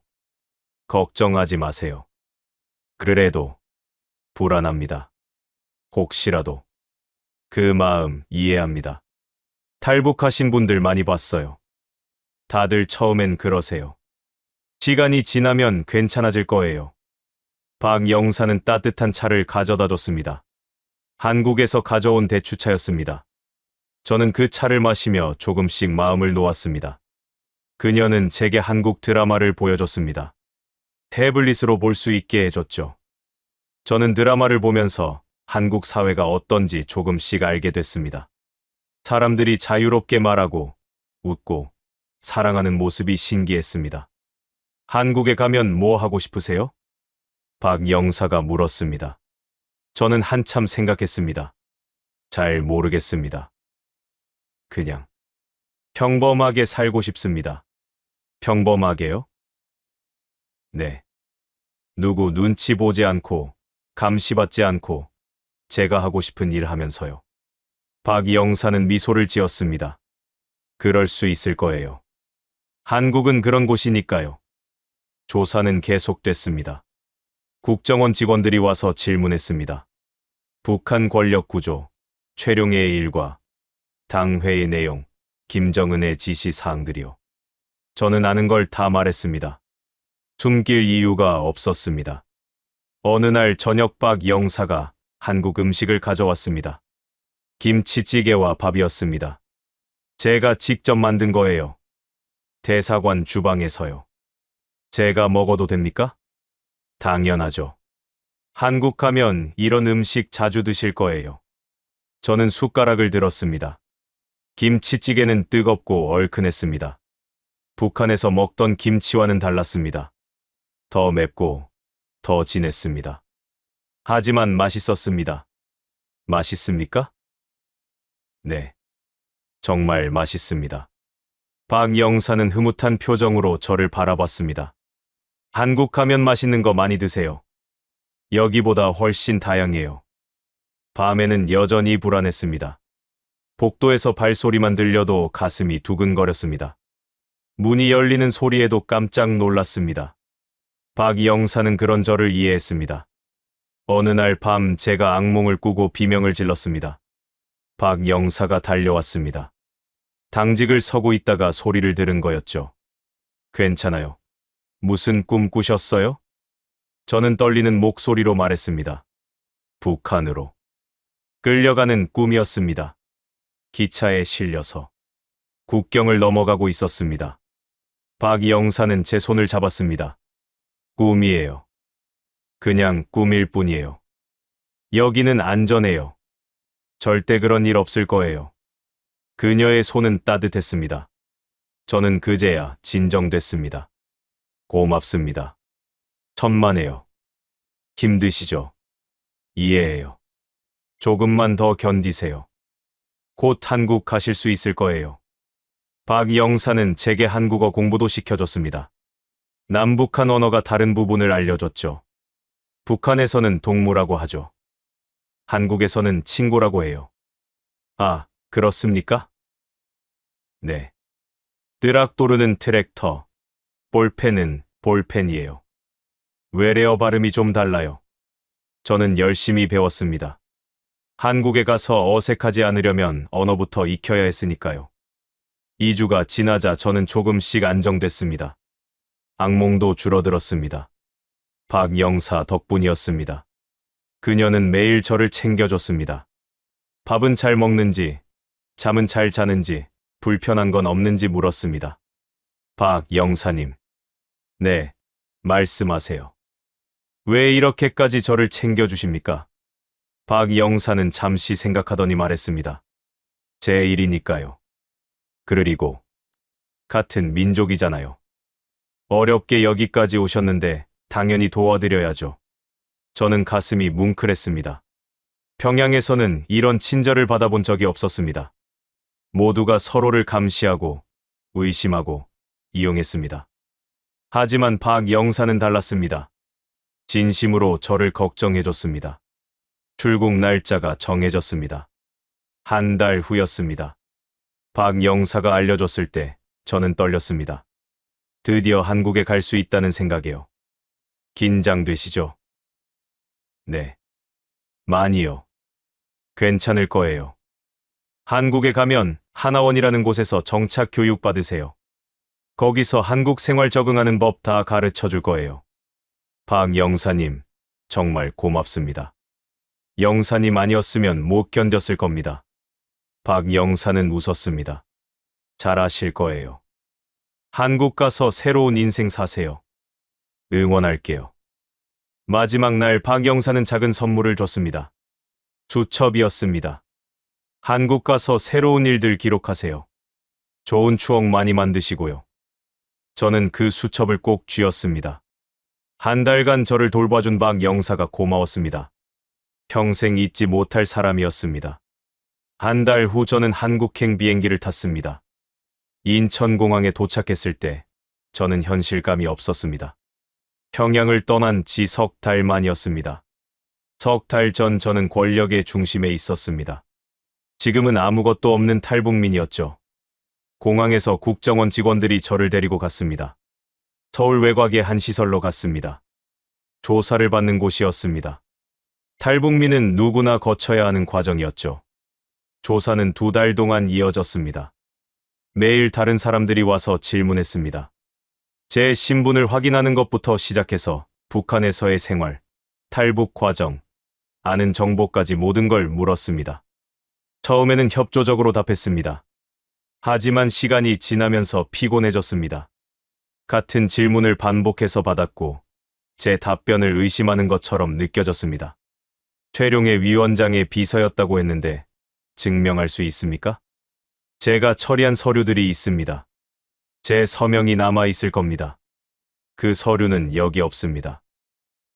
걱정하지 마세요. 그래도 불안합니다. 혹시라도. 그 마음 이해합니다. 탈북하신 분들 많이 봤어요. 다들 처음엔 그러세요. 시간이 지나면 괜찮아질 거예요. 박 영사는 따뜻한 차를 가져다 줬습니다. 한국에서 가져온 대추차였습니다. 저는 그 차를 마시며 조금씩 마음을 놓았습니다. 그녀는 제게 한국 드라마를 보여줬습니다. 태블릿으로 볼 수 있게 해줬죠. 저는 드라마를 보면서 한국 사회가 어떤지 조금씩 알게 됐습니다. 사람들이 자유롭게 말하고, 웃고, 사랑하는 모습이 신기했습니다. 한국에 가면 뭐 하고 싶으세요? 박 영사가 물었습니다. 저는 한참 생각했습니다. 잘 모르겠습니다. 그냥 평범하게 살고 싶습니다. 평범하게요? 네. 누구 눈치 보지 않고, 감시받지 않고, 제가 하고 싶은 일 하면서요. 박 영사는 미소를 지었습니다. 그럴 수 있을 거예요. 한국은 그런 곳이니까요. 조사는 계속됐습니다. 국정원 직원들이 와서 질문했습니다. 북한 권력 구조, 최룡해의 일과 당회의 내용, 김정은의 지시 사항들이요. 저는 아는 걸 다 말했습니다. 숨길 이유가 없었습니다. 어느 날 저녁 박 영사가 한국 음식을 가져왔습니다. 김치찌개와 밥이었습니다. 제가 직접 만든 거예요. 대사관 주방에서요. 제가 먹어도 됩니까? 당연하죠. 한국 가면 이런 음식 자주 드실 거예요. 저는 숟가락을 들었습니다. 김치찌개는 뜨겁고 얼큰했습니다. 북한에서 먹던 김치와는 달랐습니다. 더 맵고 더 진했습니다. 하지만 맛있었습니다. 맛있습니까? 네. 정말 맛있습니다. 박 영사는 흐뭇한 표정으로 저를 바라봤습니다. 한국 가면 맛있는 거 많이 드세요. 여기보다 훨씬 다양해요. 밤에는 여전히 불안했습니다. 복도에서 발소리만 들려도 가슴이 두근거렸습니다. 문이 열리는 소리에도 깜짝 놀랐습니다. 박 영사는 그런 저를 이해했습니다. 어느 날 밤 제가 악몽을 꾸고 비명을 질렀습니다. 박 영사가 달려왔습니다. 당직을 서고 있다가 소리를 들은 거였죠. 괜찮아요. 무슨 꿈 꾸셨어요? 저는 떨리는 목소리로 말했습니다. 북한으로. 끌려가는 꿈이었습니다. 기차에 실려서 국경을 넘어가고 있었습니다. 박 영사는 제 손을 잡았습니다. 꿈이에요. 그냥 꿈일 뿐이에요. 여기는 안전해요. 절대 그런 일 없을 거예요. 그녀의 손은 따뜻했습니다. 저는 그제야 진정됐습니다. 고맙습니다. 천만에요. 힘드시죠? 이해해요. 조금만 더 견디세요. 곧 한국 가실 수 있을 거예요. 박 영사는 제게 한국어 공부도 시켜줬습니다. 남북한 언어가 다른 부분을 알려줬죠. 북한에서는 동무라고 하죠. 한국에서는 친구라고 해요. 아, 그렇습니까? 네. 트락토르는 트랙터, 볼펜은 볼펜이에요. 외래어 발음이 좀 달라요. 저는 열심히 배웠습니다. 한국에 가서 어색하지 않으려면 언어부터 익혀야 했으니까요. 2주가 지나자 저는 조금씩 안정됐습니다. 악몽도 줄어들었습니다. 박 영사 덕분이었습니다. 그녀는 매일 저를 챙겨줬습니다. 밥은 잘 먹는지, 잠은 잘 자는지, 불편한 건 없는지 물었습니다. 박 영사님. 네, 말씀하세요. 왜 이렇게까지 저를 챙겨주십니까? 박 영사는 잠시 생각하더니 말했습니다. 제 일이니까요. 그리고 같은 민족이잖아요. 어렵게 여기까지 오셨는데 당연히 도와드려야죠. 저는 가슴이 뭉클했습니다. 평양에서는 이런 친절을 받아본 적이 없었습니다. 모두가 서로를 감시하고 의심하고 이용했습니다. 하지만 박 영사는 달랐습니다. 진심으로 저를 걱정해줬습니다. 출국 날짜가 정해졌습니다. 한 달 후였습니다. 박 영사가 알려줬을 때 저는 떨렸습니다. 드디어 한국에 갈 수 있다는 생각이요. 긴장되시죠? 네. 많이요. 괜찮을 거예요. 한국에 가면 하나원이라는 곳에서 정착 교육 받으세요. 거기서 한국 생활 적응하는 법 다 가르쳐 줄 거예요. 박 영사님, 정말 고맙습니다. 영사님 아니었으면 못 견뎠을 겁니다. 박 영사는 웃었습니다. 잘하실 거예요. 한국 가서 새로운 인생 사세요. 응원할게요. 마지막 날 박 영사는 작은 선물을 줬습니다. 수첩이었습니다. 한국 가서 새로운 일들 기록하세요. 좋은 추억 많이 만드시고요. 저는 그 수첩을 꼭 쥐었습니다. 한 달간 저를 돌봐준 박 영사가 고마웠습니다. 평생 잊지 못할 사람이었습니다. 한 달 후 저는 한국행 비행기를 탔습니다. 인천공항에 도착했을 때 저는 현실감이 없었습니다. 평양을 떠난 지 석 달 만이었습니다. 석 달 전 저는 권력의 중심에 있었습니다. 지금은 아무것도 없는 탈북민이었죠. 공항에서 국정원 직원들이 저를 데리고 갔습니다. 서울 외곽의 한 시설로 갔습니다. 조사를 받는 곳이었습니다. 탈북민은 누구나 거쳐야 하는 과정이었죠. 조사는 2달 동안 이어졌습니다. 매일 다른 사람들이 와서 질문했습니다. 제 신분을 확인하는 것부터 시작해서 북한에서의 생활, 탈북 과정, 아는 정보까지 모든 걸 물었습니다. 처음에는 협조적으로 답했습니다. 하지만 시간이 지나면서 피곤해졌습니다. 같은 질문을 반복해서 받았고 제 답변을 의심하는 것처럼 느껴졌습니다. 최룡해 위원장의 비서였다고 했는데 증명할 수 있습니까? 제가 처리한 서류들이 있습니다. 제 서명이 남아 있을 겁니다. 그 서류는 여기 없습니다.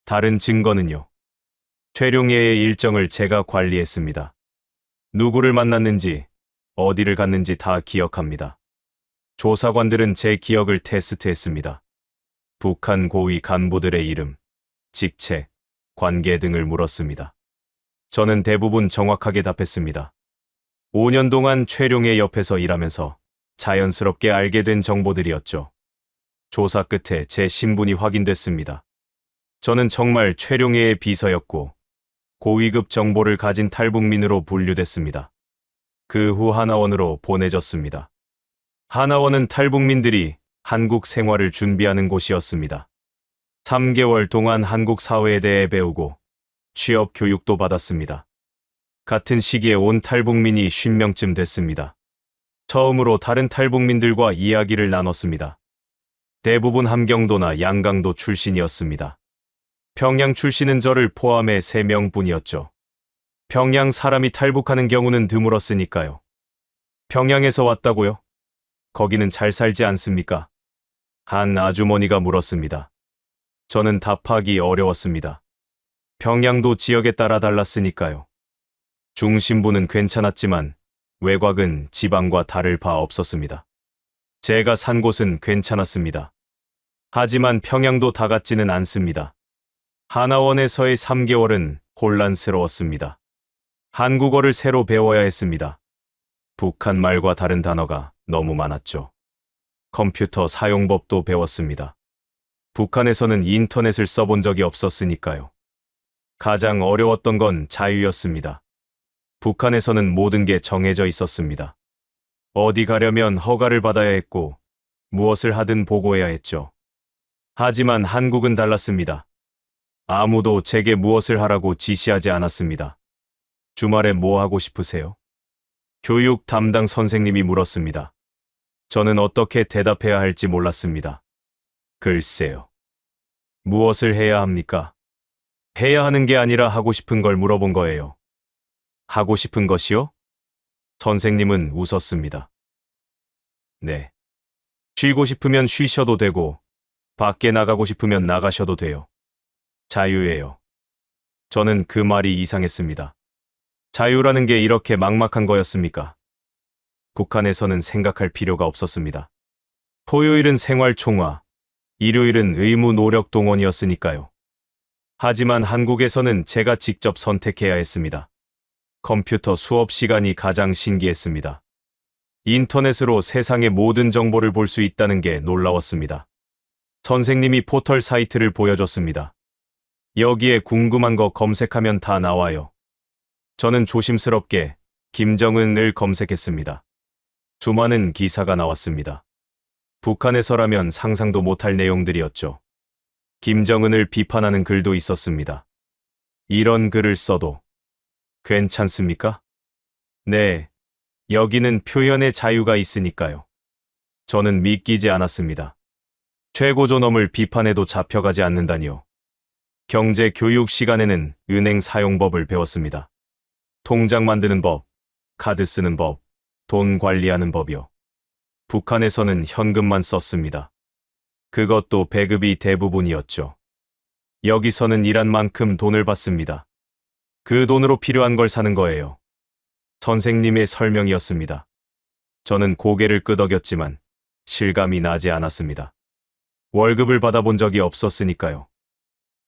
다른 증거는요. 최룡해의 일정을 제가 관리했습니다. 누구를 만났는지, 어디를 갔는지 다 기억합니다. 조사관들은 제 기억을 테스트했습니다. 북한 고위 간부들의 이름, 직책, 관계 등을 물었습니다. 저는 대부분 정확하게 답했습니다. 5년 동안 최룡의 옆에서 일하면서 자연스럽게 알게 된 정보들이었죠. 조사 끝에 제 신분이 확인됐습니다. 저는 정말 최룡해의 비서였고 고위급 정보를 가진 탈북민으로 분류됐습니다. 그 후 하나원으로 보내졌습니다. 하나원은 탈북민들이 한국 생활을 준비하는 곳이었습니다. 3개월 동안 한국 사회에 대해 배우고 취업 교육도 받았습니다. 같은 시기에 온 탈북민이 50명쯤 됐습니다. 처음으로 다른 탈북민들과 이야기를 나눴습니다. 대부분 함경도나 양강도 출신이었습니다. 평양 출신은 저를 포함해 3명뿐이었죠. 평양 사람이 탈북하는 경우는 드물었으니까요. 평양에서 왔다고요? 거기는 잘 살지 않습니까? 한 아주머니가 물었습니다. 저는 답하기 어려웠습니다. 평양도 지역에 따라 달랐으니까요. 중심부는 괜찮았지만 외곽은 지방과 다를 바 없었습니다. 제가 산 곳은 괜찮았습니다. 하지만 평양도 다 같지는 않습니다. 하나원에서의 3개월은 혼란스러웠습니다. 한국어를 새로 배워야 했습니다. 북한 말과 다른 단어가 너무 많았죠. 컴퓨터 사용법도 배웠습니다. 북한에서는 인터넷을 써본 적이 없었으니까요. 가장 어려웠던 건 자유였습니다. 북한에서는 모든 게 정해져 있었습니다. 어디 가려면 허가를 받아야 했고 무엇을 하든 보고해야 했죠. 하지만 한국은 달랐습니다. 아무도 제게 무엇을 하라고 지시하지 않았습니다. 주말에 뭐 하고 싶으세요? 교육 담당 선생님이 물었습니다. 저는 어떻게 대답해야 할지 몰랐습니다. 글쎄요. 무엇을 해야 합니까? 해야 하는 게 아니라 하고 싶은 걸 물어본 거예요. 하고 싶은 것이요? 선생님은 웃었습니다. 네. 쉬고 싶으면 쉬셔도 되고, 밖에 나가고 싶으면 나가셔도 돼요. 자유예요. 저는 그 말이 이상했습니다. 자유라는 게 이렇게 막막한 거였습니까? 북한에서는 생각할 필요가 없었습니다. 토요일은 생활총화, 일요일은 의무 노력 동원이었으니까요. 하지만 한국에서는 제가 직접 선택해야 했습니다. 컴퓨터 수업 시간이 가장 신기했습니다. 인터넷으로 세상의 모든 정보를 볼 수 있다는 게 놀라웠습니다. 선생님이 포털 사이트를 보여줬습니다. 여기에 궁금한 거 검색하면 다 나와요. 저는 조심스럽게 김정은을 검색했습니다. 수많은 기사가 나왔습니다. 북한에서라면 상상도 못할 내용들이었죠. 김정은을 비판하는 글도 있었습니다. 이런 글을 써도 괜찮습니까? 네, 여기는 표현의 자유가 있으니까요. 저는 믿기지 않았습니다. 최고존엄을 비판해도 잡혀가지 않는다니요. 경제 교육 시간에는 은행 사용법을 배웠습니다. 통장 만드는 법, 카드 쓰는 법, 돈 관리하는 법이요. 북한에서는 현금만 썼습니다. 그것도 배급이 대부분이었죠. 여기서는 일한 만큼 돈을 받습니다. 그 돈으로 필요한 걸 사는 거예요. 선생님의 설명이었습니다. 저는 고개를 끄덕였지만 실감이 나지 않았습니다. 월급을 받아본 적이 없었으니까요.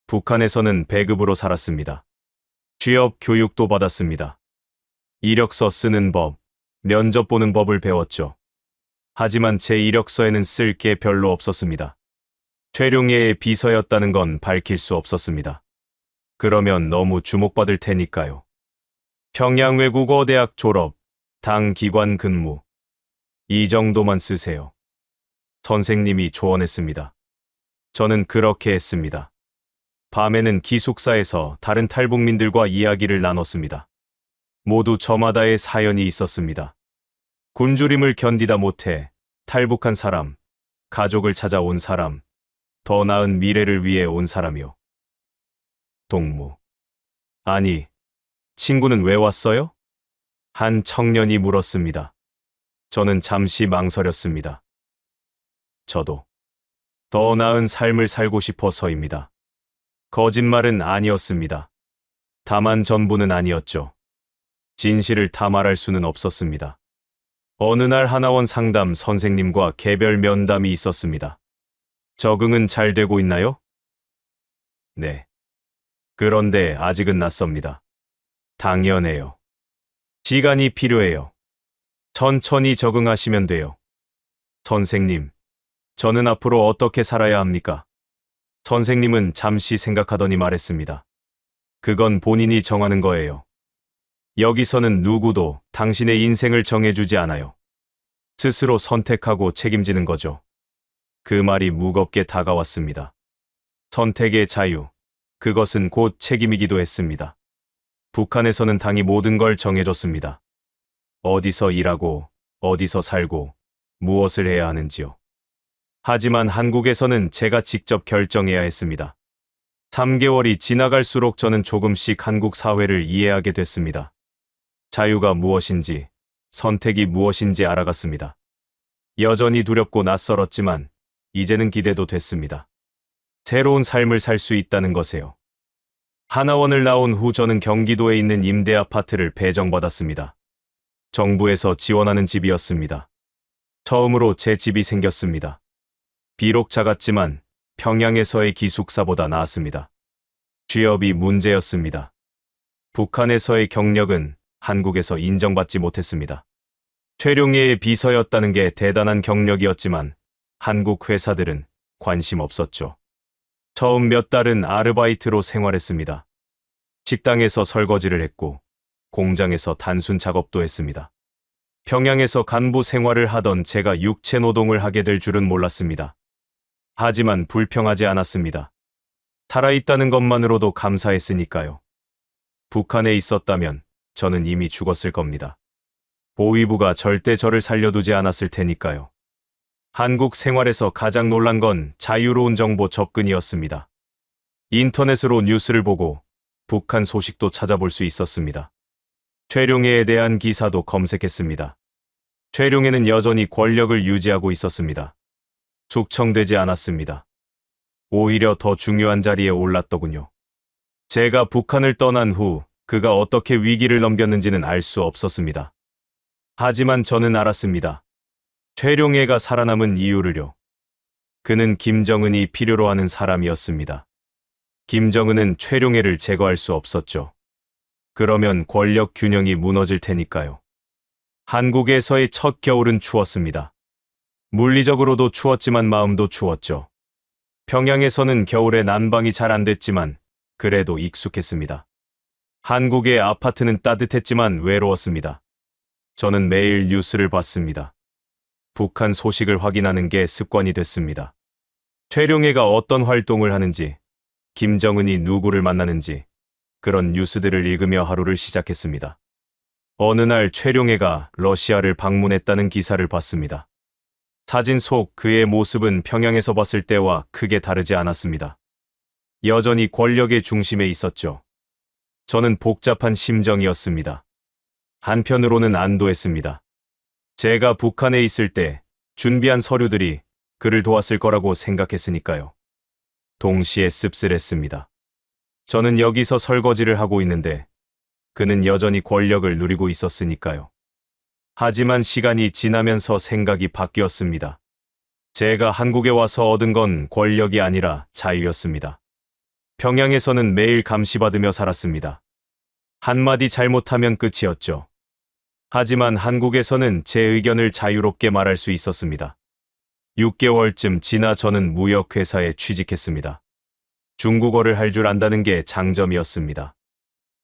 북한에서는 배급으로 살았습니다. 취업 교육도 받았습니다. 이력서 쓰는 법, 면접 보는 법을 배웠죠. 하지만 제 이력서에는 쓸 게 별로 없었습니다. 최룡해의 비서였다는 건 밝힐 수 없었습니다. 그러면 너무 주목받을 테니까요. 평양외국어대학 졸업, 당 기관 근무. 이 정도만 쓰세요. 선생님이 조언했습니다. 저는 그렇게 했습니다. 밤에는 기숙사에서 다른 탈북민들과 이야기를 나눴습니다. 모두 저마다의 사연이 있었습니다. 굶주림을 견디다 못해 탈북한 사람, 가족을 찾아온 사람, 더 나은 미래를 위해 온 사람이요. 동무. 아니, 친구는 왜 왔어요? 한 청년이 물었습니다. 저는 잠시 망설였습니다. 저도 더 나은 삶을 살고 싶어서입니다. 거짓말은 아니었습니다. 다만 전부는 아니었죠. 진실을 다 말할 수는 없었습니다. 어느 날 하나원 상담 선생님과 개별 면담이 있었습니다. 적응은 잘 되고 있나요? 네. 그런데 아직은 낯섭니다. 당연해요. 시간이 필요해요. 천천히 적응하시면 돼요. 선생님, 저는 앞으로 어떻게 살아야 합니까? 선생님은 잠시 생각하더니 말했습니다. 그건 본인이 정하는 거예요. 여기서는 누구도 당신의 인생을 정해주지 않아요. 스스로 선택하고 책임지는 거죠. 그 말이 무겁게 다가왔습니다. 선택의 자유, 그것은 곧 책임이기도 했습니다. 북한에서는 당이 모든 걸 정해줬습니다. 어디서 일하고, 어디서 살고, 무엇을 해야 하는지요. 하지만 한국에서는 제가 직접 결정해야 했습니다. 3개월이 지나갈수록 저는 조금씩 한국 사회를 이해하게 됐습니다. 자유가 무엇인지, 선택이 무엇인지 알아갔습니다. 여전히 두렵고 낯설었지만, 이제는 기대도 됐습니다. 새로운 삶을 살 수 있다는 것에요. 하나원을 나온 후 저는 경기도에 있는 임대 아파트를 배정받았습니다. 정부에서 지원하는 집이었습니다. 처음으로 제 집이 생겼습니다. 비록 작았지만 평양에서의 기숙사보다 나았습니다. 취업이 문제였습니다. 북한에서의 경력은 한국에서 인정받지 못했습니다. 최룡해의 비서였다는 게 대단한 경력이었지만 한국 회사들은 관심 없었죠. 처음 몇 달은 아르바이트로 생활했습니다. 식당에서 설거지를 했고 공장에서 단순 작업도 했습니다. 평양에서 간부 생활을 하던 제가 육체 노동을 하게 될 줄은 몰랐습니다. 하지만 불평하지 않았습니다. 살아있다는 것만으로도 감사했으니까요. 북한에 있었다면 저는 이미 죽었을 겁니다. 보위부가 절대 저를 살려두지 않았을 테니까요. 한국 생활에서 가장 놀란 건 자유로운 정보 접근이었습니다. 인터넷으로 뉴스를 보고 북한 소식도 찾아볼 수 있었습니다. 최룡해에 대한 기사도 검색했습니다. 최룡해는 여전히 권력을 유지하고 있었습니다. 숙청되지 않았습니다. 오히려 더 중요한 자리에 올랐더군요. 제가 북한을 떠난 후 그가 어떻게 위기를 넘겼는지는 알 수 없었습니다. 하지만 저는 알았습니다. 최룡해가 살아남은 이유를요. 그는 김정은이 필요로 하는 사람이었습니다. 김정은은 최룡해를 제거할 수 없었죠. 그러면 권력 균형이 무너질 테니까요. 한국에서의 첫 겨울은 추웠습니다. 물리적으로도 추웠지만 마음도 추웠죠. 평양에서는 겨울에 난방이 잘 안 됐지만 그래도 익숙했습니다. 한국의 아파트는 따뜻했지만 외로웠습니다. 저는 매일 뉴스를 봤습니다. 북한 소식을 확인하는 게 습관이 됐습니다. 최룡해가 어떤 활동을 하는지, 김정은이 누구를 만나는지 그런 뉴스들을 읽으며 하루를 시작했습니다. 어느 날 최룡해가 러시아를 방문했다는 기사를 봤습니다. 사진 속 그의 모습은 평양에서 봤을 때와 크게 다르지 않았습니다. 여전히 권력의 중심에 있었죠. 저는 복잡한 심정이었습니다. 한편으로는 안도했습니다. 제가 북한에 있을 때 준비한 서류들이 그를 도왔을 거라고 생각했으니까요. 동시에 씁쓸했습니다. 저는 여기서 설거지를 하고 있는데 그는 여전히 권력을 누리고 있었으니까요. 하지만 시간이 지나면서 생각이 바뀌었습니다. 제가 한국에 와서 얻은 건 권력이 아니라 자유였습니다. 평양에서는 매일 감시받으며 살았습니다. 한마디 잘못하면 끝이었죠. 하지만 한국에서는 제 의견을 자유롭게 말할 수 있었습니다. 6개월쯤 지나 저는 무역회사에 취직했습니다. 중국어를 할 줄 안다는 게 장점이었습니다.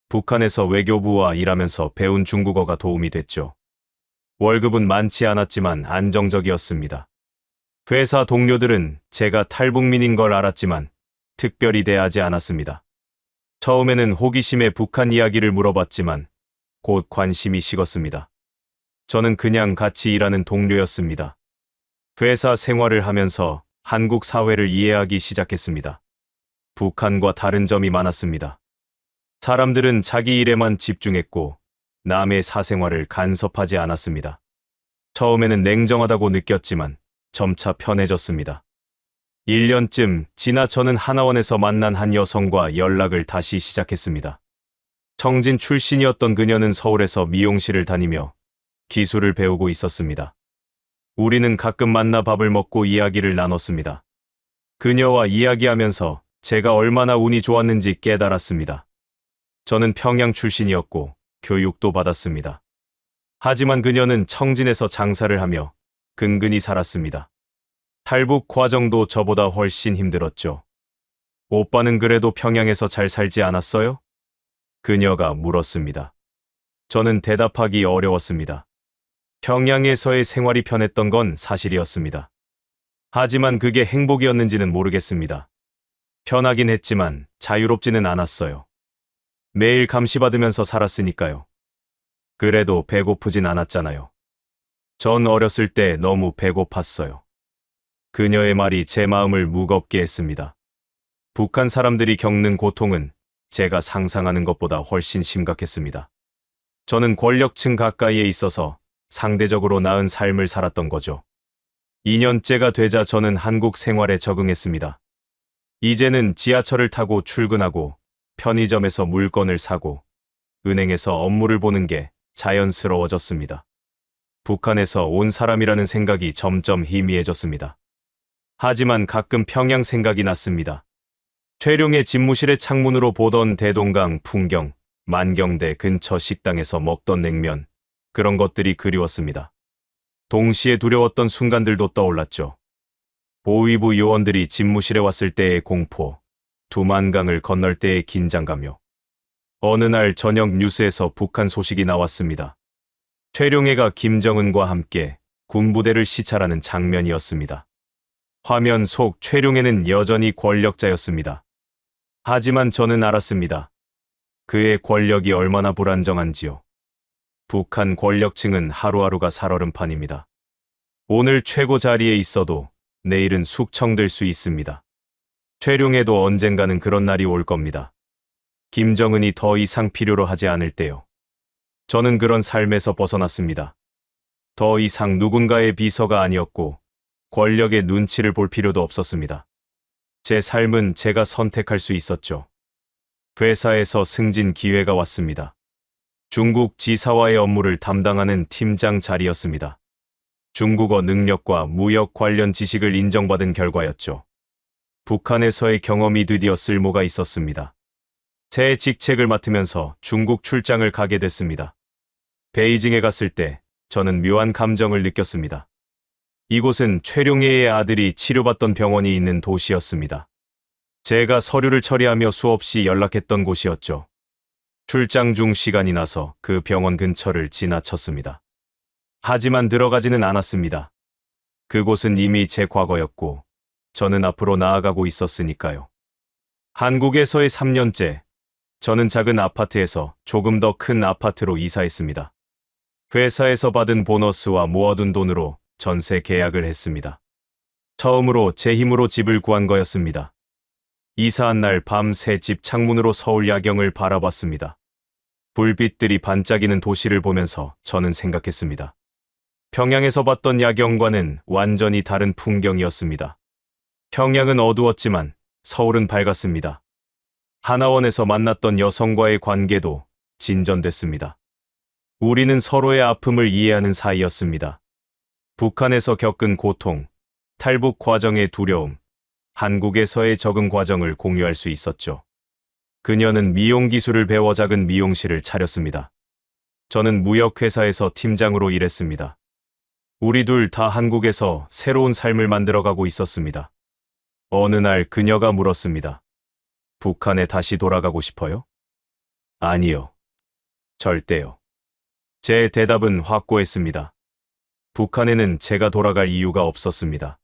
북한에서 외교부와 일하면서 배운 중국어가 도움이 됐죠. 월급은 많지 않았지만 안정적이었습니다. 회사 동료들은 제가 탈북민인 걸 알았지만 특별히 대하지 않았습니다. 처음에는 호기심에 북한 이야기를 물어봤지만 곧 관심이 식었습니다. 저는 그냥 같이 일하는 동료였습니다. 회사 생활을 하면서 한국 사회를 이해하기 시작했습니다. 북한과 다른 점이 많았습니다. 사람들은 자기 일에만 집중했고 남의 사생활을 간섭하지 않았습니다. 처음에는 냉정하다고 느꼈지만 점차 편해졌습니다. 1년쯤 지나 저는 하나원에서 만난 한 여성과 연락을 다시 시작했습니다. 청진 출신이었던 그녀는 서울에서 미용실을 다니며 기술을 배우고 있었습니다. 우리는 가끔 만나 밥을 먹고 이야기를 나눴습니다. 그녀와 이야기하면서 제가 얼마나 운이 좋았는지 깨달았습니다. 저는 평양 출신이었고 교육도 받았습니다. 하지만 그녀는 청진에서 장사를 하며 근근히 살았습니다. 탈북 과정도 저보다 훨씬 힘들었죠. 오빠는 그래도 평양에서 잘 살지 않았어요? 그녀가 물었습니다. 저는 대답하기 어려웠습니다. 평양에서의 생활이 편했던 건 사실이었습니다. 하지만 그게 행복이었는지는 모르겠습니다. 편하긴 했지만 자유롭지는 않았어요. 매일 감시받으면서 살았으니까요. 그래도 배고프진 않았잖아요. 전 어렸을 때 너무 배고팠어요. 그녀의 말이 제 마음을 무겁게 했습니다. 북한 사람들이 겪는 고통은 제가 상상하는 것보다 훨씬 심각했습니다. 저는 권력층 가까이에 있어서 상대적으로 나은 삶을 살았던 거죠. 2년째가 되자 저는 한국 생활에 적응했습니다. 이제는 지하철을 타고 출근하고 편의점에서 물건을 사고 은행에서 업무를 보는 게 자연스러워졌습니다. 북한에서 온 사람이라는 생각이 점점 희미해졌습니다. 하지만 가끔 평양 생각이 났습니다. 최룡의 집무실의 창문으로 보던 대동강 풍경, 만경대 근처 식당에서 먹던 냉면, 그런 것들이 그리웠습니다. 동시에 두려웠던 순간들도 떠올랐죠. 보위부 요원들이 집무실에 왔을 때의 공포, 두만강을 건널 때의 긴장감요. 어느 날 저녁 뉴스에서 북한 소식이 나왔습니다. 최룡해가 김정은과 함께 군부대를 시찰하는 장면이었습니다. 화면 속 최룡해는 여전히 권력자였습니다. 하지만 저는 알았습니다. 그의 권력이 얼마나 불안정한지요. 북한 권력층은 하루하루가 살얼음판입니다. 오늘 최고 자리에 있어도 내일은 숙청될 수 있습니다. 최룡해도 언젠가는 그런 날이 올 겁니다. 김정은이 더 이상 필요로 하지 않을 때요. 저는 그런 삶에서 벗어났습니다. 더 이상 누군가의 비서가 아니었고 권력의 눈치를 볼 필요도 없었습니다. 제 삶은 제가 선택할 수 있었죠. 회사에서 승진 기회가 왔습니다. 중국 지사와의 업무를 담당하는 팀장 자리였습니다. 중국어 능력과 무역 관련 지식을 인정받은 결과였죠. 북한에서의 경험이 드디어 쓸모가 있었습니다. 새 직책을 맡으면서 중국 출장을 가게 됐습니다. 베이징에 갔을 때 저는 묘한 감정을 느꼈습니다. 이곳은 최룡해의 아들이 치료받던 병원이 있는 도시였습니다. 제가 서류를 처리하며 수없이 연락했던 곳이었죠. 출장 중 시간이 나서 그 병원 근처를 지나쳤습니다. 하지만 들어가지는 않았습니다. 그곳은 이미 제 과거였고 저는 앞으로 나아가고 있었으니까요. 한국에서의 3년째, 저는 작은 아파트에서 조금 더 큰 아파트로 이사했습니다. 회사에서 받은 보너스와 모아둔 돈으로 전세 계약을 했습니다. 처음으로 제 힘으로 집을 구한 거였습니다. 이사한 날 밤새 집 창문으로 서울 야경을 바라봤습니다. 불빛들이 반짝이는 도시를 보면서 저는 생각했습니다. 평양에서 봤던 야경과는 완전히 다른 풍경이었습니다. 평양은 어두웠지만 서울은 밝았습니다. 하나원에서 만났던 여성과의 관계도 진전됐습니다. 우리는 서로의 아픔을 이해하는 사이였습니다. 북한에서 겪은 고통, 탈북 과정의 두려움, 한국에서의 적응 과정을 공유할 수 있었죠. 그녀는 미용 기술을 배워 작은 미용실을 차렸습니다. 저는 무역회사에서 팀장으로 일했습니다. 우리 둘 다 한국에서 새로운 삶을 만들어가고 있었습니다. 어느 날 그녀가 물었습니다. 북한에 다시 돌아가고 싶어요? 아니요. 절대요. 제 대답은 확고했습니다. 북한에는 제가 돌아갈 이유가 없었습니다.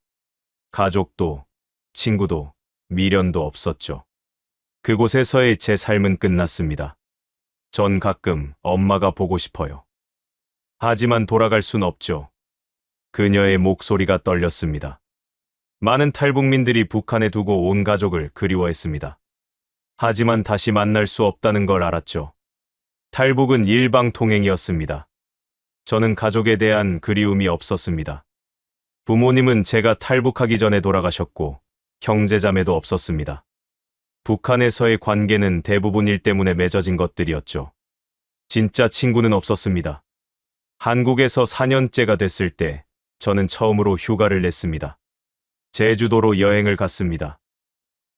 가족도, 친구도, 미련도 없었죠. 그곳에서의 제 삶은 끝났습니다. 전 가끔 엄마가 보고 싶어요. 하지만 돌아갈 순 없죠. 그녀의 목소리가 떨렸습니다. 많은 탈북민들이 북한에 두고 온 가족을 그리워했습니다. 하지만 다시 만날 수 없다는 걸 알았죠. 탈북은 일방통행이었습니다. 저는 가족에 대한 그리움이 없었습니다. 부모님은 제가 탈북하기 전에 돌아가셨고 형제자매도 없었습니다. 북한에서의 관계는 대부분 일 때문에 맺어진 것들이었죠. 진짜 친구는 없었습니다. 한국에서 4년째가 됐을 때 저는 처음으로 휴가를 냈습니다. 제주도로 여행을 갔습니다.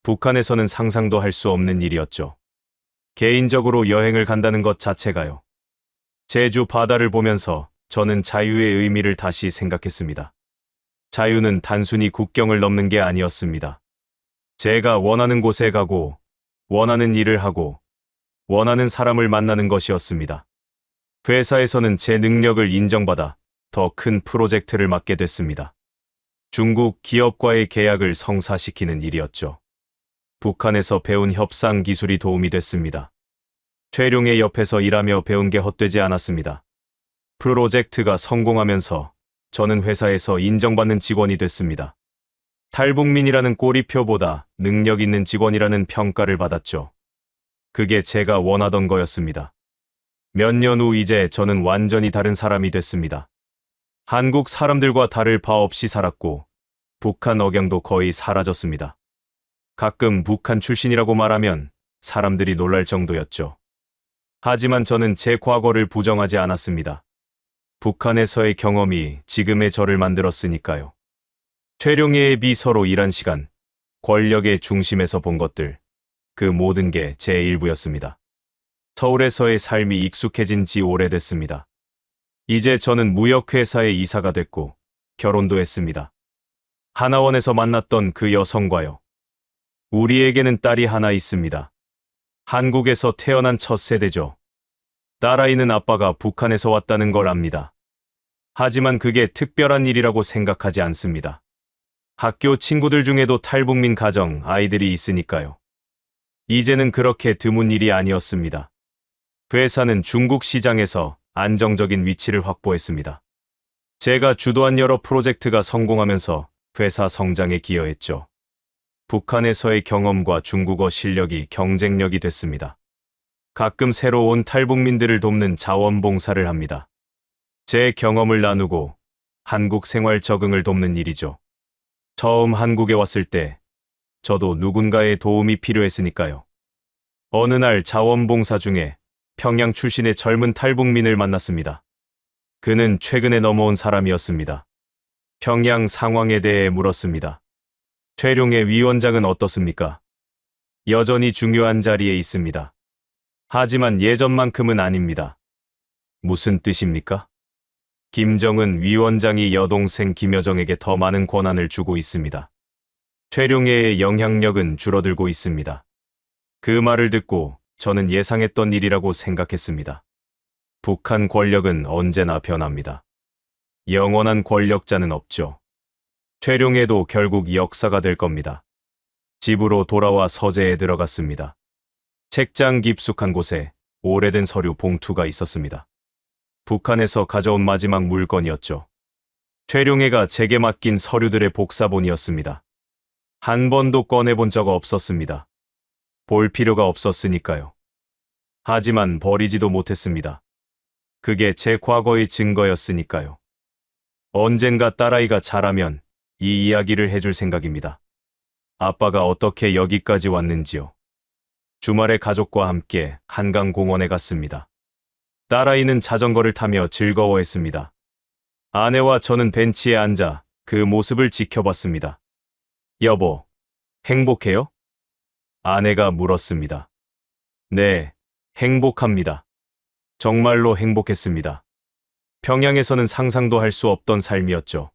북한에서는 상상도 할 수 없는 일이었죠. 개인적으로 여행을 간다는 것 자체가요. 제주 바다를 보면서 저는 자유의 의미를 다시 생각했습니다. 자유는 단순히 국경을 넘는 게 아니었습니다. 제가 원하는 곳에 가고, 원하는 일을 하고, 원하는 사람을 만나는 것이었습니다. 회사에서는 제 능력을 인정받아 더 큰 프로젝트를 맡게 됐습니다. 중국 기업과의 계약을 성사시키는 일이었죠. 북한에서 배운 협상 기술이 도움이 됐습니다. 최룡의 옆에서 일하며 배운 게 헛되지 않았습니다. 프로젝트가 성공하면서 저는 회사에서 인정받는 직원이 됐습니다. 탈북민이라는 꼬리표보다 능력 있는 직원이라는 평가를 받았죠. 그게 제가 원하던 거였습니다. 몇 년 후 이제 저는 완전히 다른 사람이 됐습니다. 한국 사람들과 다를 바 없이 살았고, 북한 억양도 거의 사라졌습니다. 가끔 북한 출신이라고 말하면 사람들이 놀랄 정도였죠. 하지만 저는 제 과거를 부정하지 않았습니다. 북한에서의 경험이 지금의 저를 만들었으니까요. 최룡해의 비서로 일한 시간, 권력의 중심에서 본 것들, 그 모든 게 제 일부였습니다. 서울에서의 삶이 익숙해진 지 오래됐습니다. 이제 저는 무역회사에 이사가 됐고, 결혼도 했습니다. 하나원에서 만났던 그 여성과요. 우리에게는 딸이 하나 있습니다. 한국에서 태어난 첫 세대죠. 딸아이는 아빠가 북한에서 왔다는 걸 압니다. 하지만 그게 특별한 일이라고 생각하지 않습니다. 학교 친구들 중에도 탈북민 가정 아이들이 있으니까요. 이제는 그렇게 드문 일이 아니었습니다. 회사는 중국 시장에서 안정적인 위치를 확보했습니다. 제가 주도한 여러 프로젝트가 성공하면서 회사 성장에 기여했죠. 북한에서의 경험과 중국어 실력이 경쟁력이 됐습니다. 가끔 새로 온 탈북민들을 돕는 자원봉사를 합니다. 제 경험을 나누고 한국 생활 적응을 돕는 일이죠. 처음 한국에 왔을 때 저도 누군가의 도움이 필요했으니까요. 어느 날 자원봉사 중에 평양 출신의 젊은 탈북민을 만났습니다. 그는 최근에 넘어온 사람이었습니다. 평양 상황에 대해 물었습니다. 최룡해 위원장은 어떻습니까? 여전히 중요한 자리에 있습니다. 하지만 예전만큼은 아닙니다. 무슨 뜻입니까? 김정은 위원장이 여동생 김여정에게 더 많은 권한을 주고 있습니다. 최룡해의 영향력은 줄어들고 있습니다. 그 말을 듣고 저는 예상했던 일이라고 생각했습니다. 북한 권력은 언제나 변합니다. 영원한 권력자는 없죠. 최룡해도 결국 역사가 될 겁니다. 집으로 돌아와 서재에 들어갔습니다. 책장 깊숙한 곳에 오래된 서류 봉투가 있었습니다. 북한에서 가져온 마지막 물건이었죠. 최룡해가 제게 맡긴 서류들의 복사본이었습니다. 한 번도 꺼내본 적 없었습니다. 볼 필요가 없었으니까요. 하지만 버리지도 못했습니다. 그게 제 과거의 증거였으니까요. 언젠가 딸아이가 자라면 이 이야기를 해줄 생각입니다. 아빠가 어떻게 여기까지 왔는지요. 주말에 가족과 함께 한강공원에 갔습니다. 딸아이는 자전거를 타며 즐거워했습니다. 아내와 저는 벤치에 앉아 그 모습을 지켜봤습니다. 여보, 행복해요? 아내가 물었습니다. 네, 행복합니다. 정말로 행복했습니다. 평양에서는 상상도 할 수 없던 삶이었죠.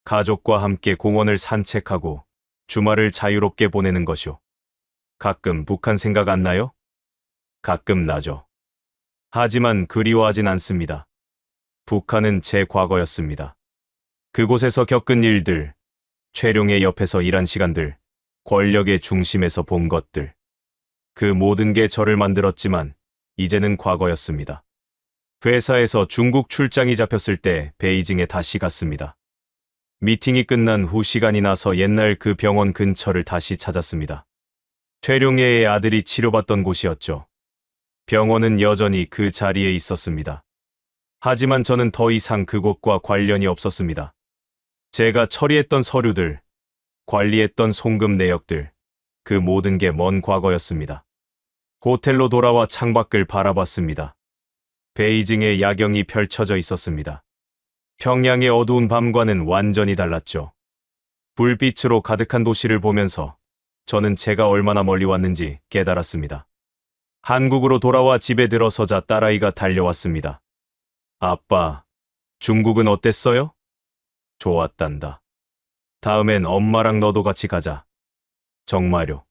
가족과 함께 공원을 산책하고 주말을 자유롭게 보내는 것이요. 가끔 북한 생각 안 나요? 가끔 나죠. 하지만 그리워하진 않습니다. 북한은 제 과거였습니다. 그곳에서 겪은 일들, 최룡해 옆에서 일한 시간들, 권력의 중심에서 본 것들. 그 모든 게 저를 만들었지만 이제는 과거였습니다. 회사에서 중국 출장이 잡혔을 때 베이징에 다시 갔습니다. 미팅이 끝난 후 시간이 나서 옛날 그 병원 근처를 다시 찾았습니다. 최룡해의 아들이 치료받던 곳이었죠. 병원은 여전히 그 자리에 있었습니다. 하지만 저는 더 이상 그곳과 관련이 없었습니다. 제가 처리했던 서류들, 관리했던 송금 내역들, 그 모든 게 먼 과거였습니다. 호텔로 돌아와 창밖을 바라봤습니다. 베이징의 야경이 펼쳐져 있었습니다. 평양의 어두운 밤과는 완전히 달랐죠. 불빛으로 가득한 도시를 보면서 저는 제가 얼마나 멀리 왔는지 깨달았습니다. 한국으로 돌아와 집에 들어서자 딸아이가 달려왔습니다. 아빠, 중국은 어땠어요? 좋았단다. 다음엔 엄마랑 너도 같이 가자. 정말요?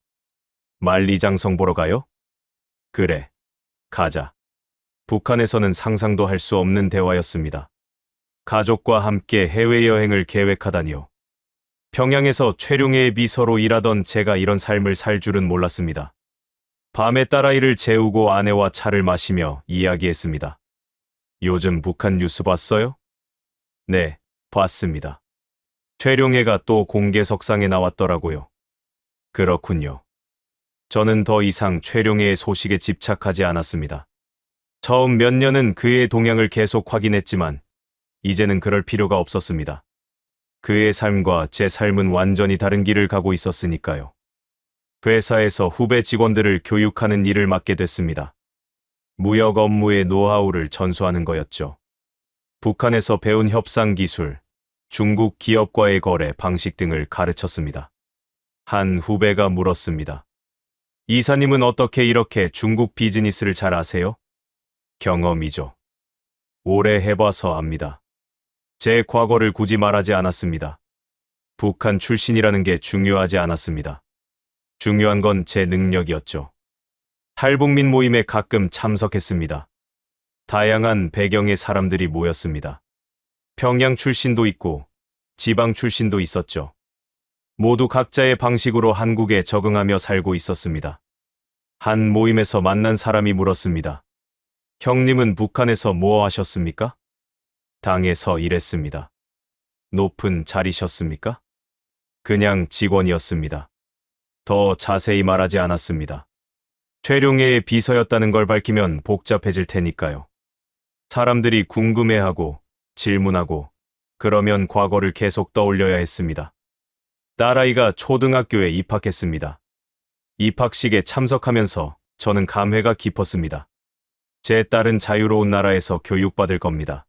만리장성 보러 가요? 그래, 가자. 북한에서는 상상도 할 수 없는 대화였습니다. 가족과 함께 해외여행을 계획하다니요. 평양에서 최룡해의 비서로 일하던 제가 이런 삶을 살 줄은 몰랐습니다. 밤에 딸아이를 재우고 아내와 차를 마시며 이야기했습니다. 요즘 북한 뉴스 봤어요? 네, 봤습니다. 최룡해가 또 공개석상에 나왔더라고요. 그렇군요. 저는 더 이상 최룡해의 소식에 집착하지 않았습니다. 처음 몇 년은 그의 동향을 계속 확인했지만 이제는 그럴 필요가 없었습니다. 그의 삶과 제 삶은 완전히 다른 길을 가고 있었으니까요. 회사에서 후배 직원들을 교육하는 일을 맡게 됐습니다. 무역 업무의 노하우를 전수하는 거였죠. 북한에서 배운 협상 기술, 중국 기업과의 거래 방식 등을 가르쳤습니다. 한 후배가 물었습니다. 이사님은 어떻게 이렇게 중국 비즈니스를 잘 아세요? 경험이죠. 오래 해봐서 압니다. 제 과거를 굳이 말하지 않았습니다. 북한 출신이라는 게 중요하지 않았습니다. 중요한 건 제 능력이었죠. 탈북민 모임에 가끔 참석했습니다. 다양한 배경의 사람들이 모였습니다. 평양 출신도 있고 지방 출신도 있었죠. 모두 각자의 방식으로 한국에 적응하며 살고 있었습니다. 한 모임에서 만난 사람이 물었습니다. 형님은 북한에서 뭐 하셨습니까? 당에서 일했습니다. 높은 자리셨습니까? 그냥 직원이었습니다. 더 자세히 말하지 않았습니다. 최룡해의 비서였다는 걸 밝히면 복잡해질 테니까요. 사람들이 궁금해하고 질문하고 그러면 과거를 계속 떠올려야 했습니다. 딸아이가 초등학교에 입학했습니다. 입학식에 참석하면서 저는 감회가 깊었습니다. 제 딸은 자유로운 나라에서 교육받을 겁니다.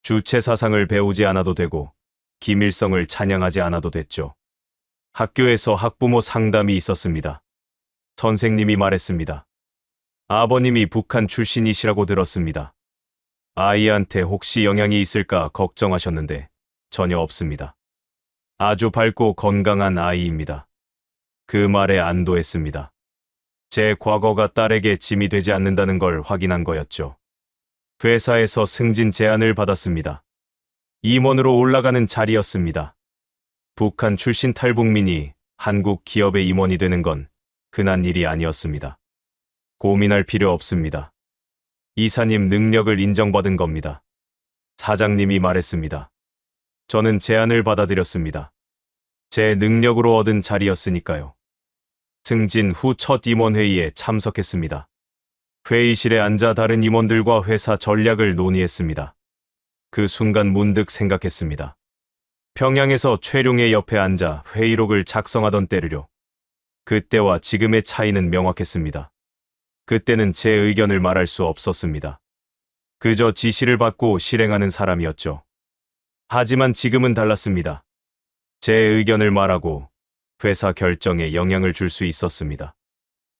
주체 사상을 배우지 않아도 되고 기밀성을 찬양하지 않아도 됐죠. 학교에서 학부모 상담이 있었습니다. 선생님이 말했습니다. 아버님이 북한 출신이시라고 들었습니다. 아이한테 혹시 영향이 있을까 걱정하셨는데 전혀 없습니다. 아주 밝고 건강한 아이입니다. 그 말에 안도했습니다. 제 과거가 딸에게 짐이 되지 않는다는 걸 확인한 거였죠. 회사에서 승진 제안을 받았습니다. 임원으로 올라가는 자리였습니다. 북한 출신 탈북민이 한국 기업의 임원이 되는 건 흔한 일이 아니었습니다. 고민할 필요 없습니다. 이사님 능력을 인정받은 겁니다. 사장님이 말했습니다. 저는 제안을 받아들였습니다. 제 능력으로 얻은 자리였으니까요. 승진 후 첫 임원회의에 참석했습니다. 회의실에 앉아 다른 임원들과 회사 전략을 논의했습니다. 그 순간 문득 생각했습니다. 평양에서 최룡해 옆에 앉아 회의록을 작성하던 때를요. 그때와 지금의 차이는 명확했습니다. 그때는 제 의견을 말할 수 없었습니다. 그저 지시를 받고 실행하는 사람이었죠. 하지만 지금은 달랐습니다. 제 의견을 말하고 회사 결정에 영향을 줄 수 있었습니다.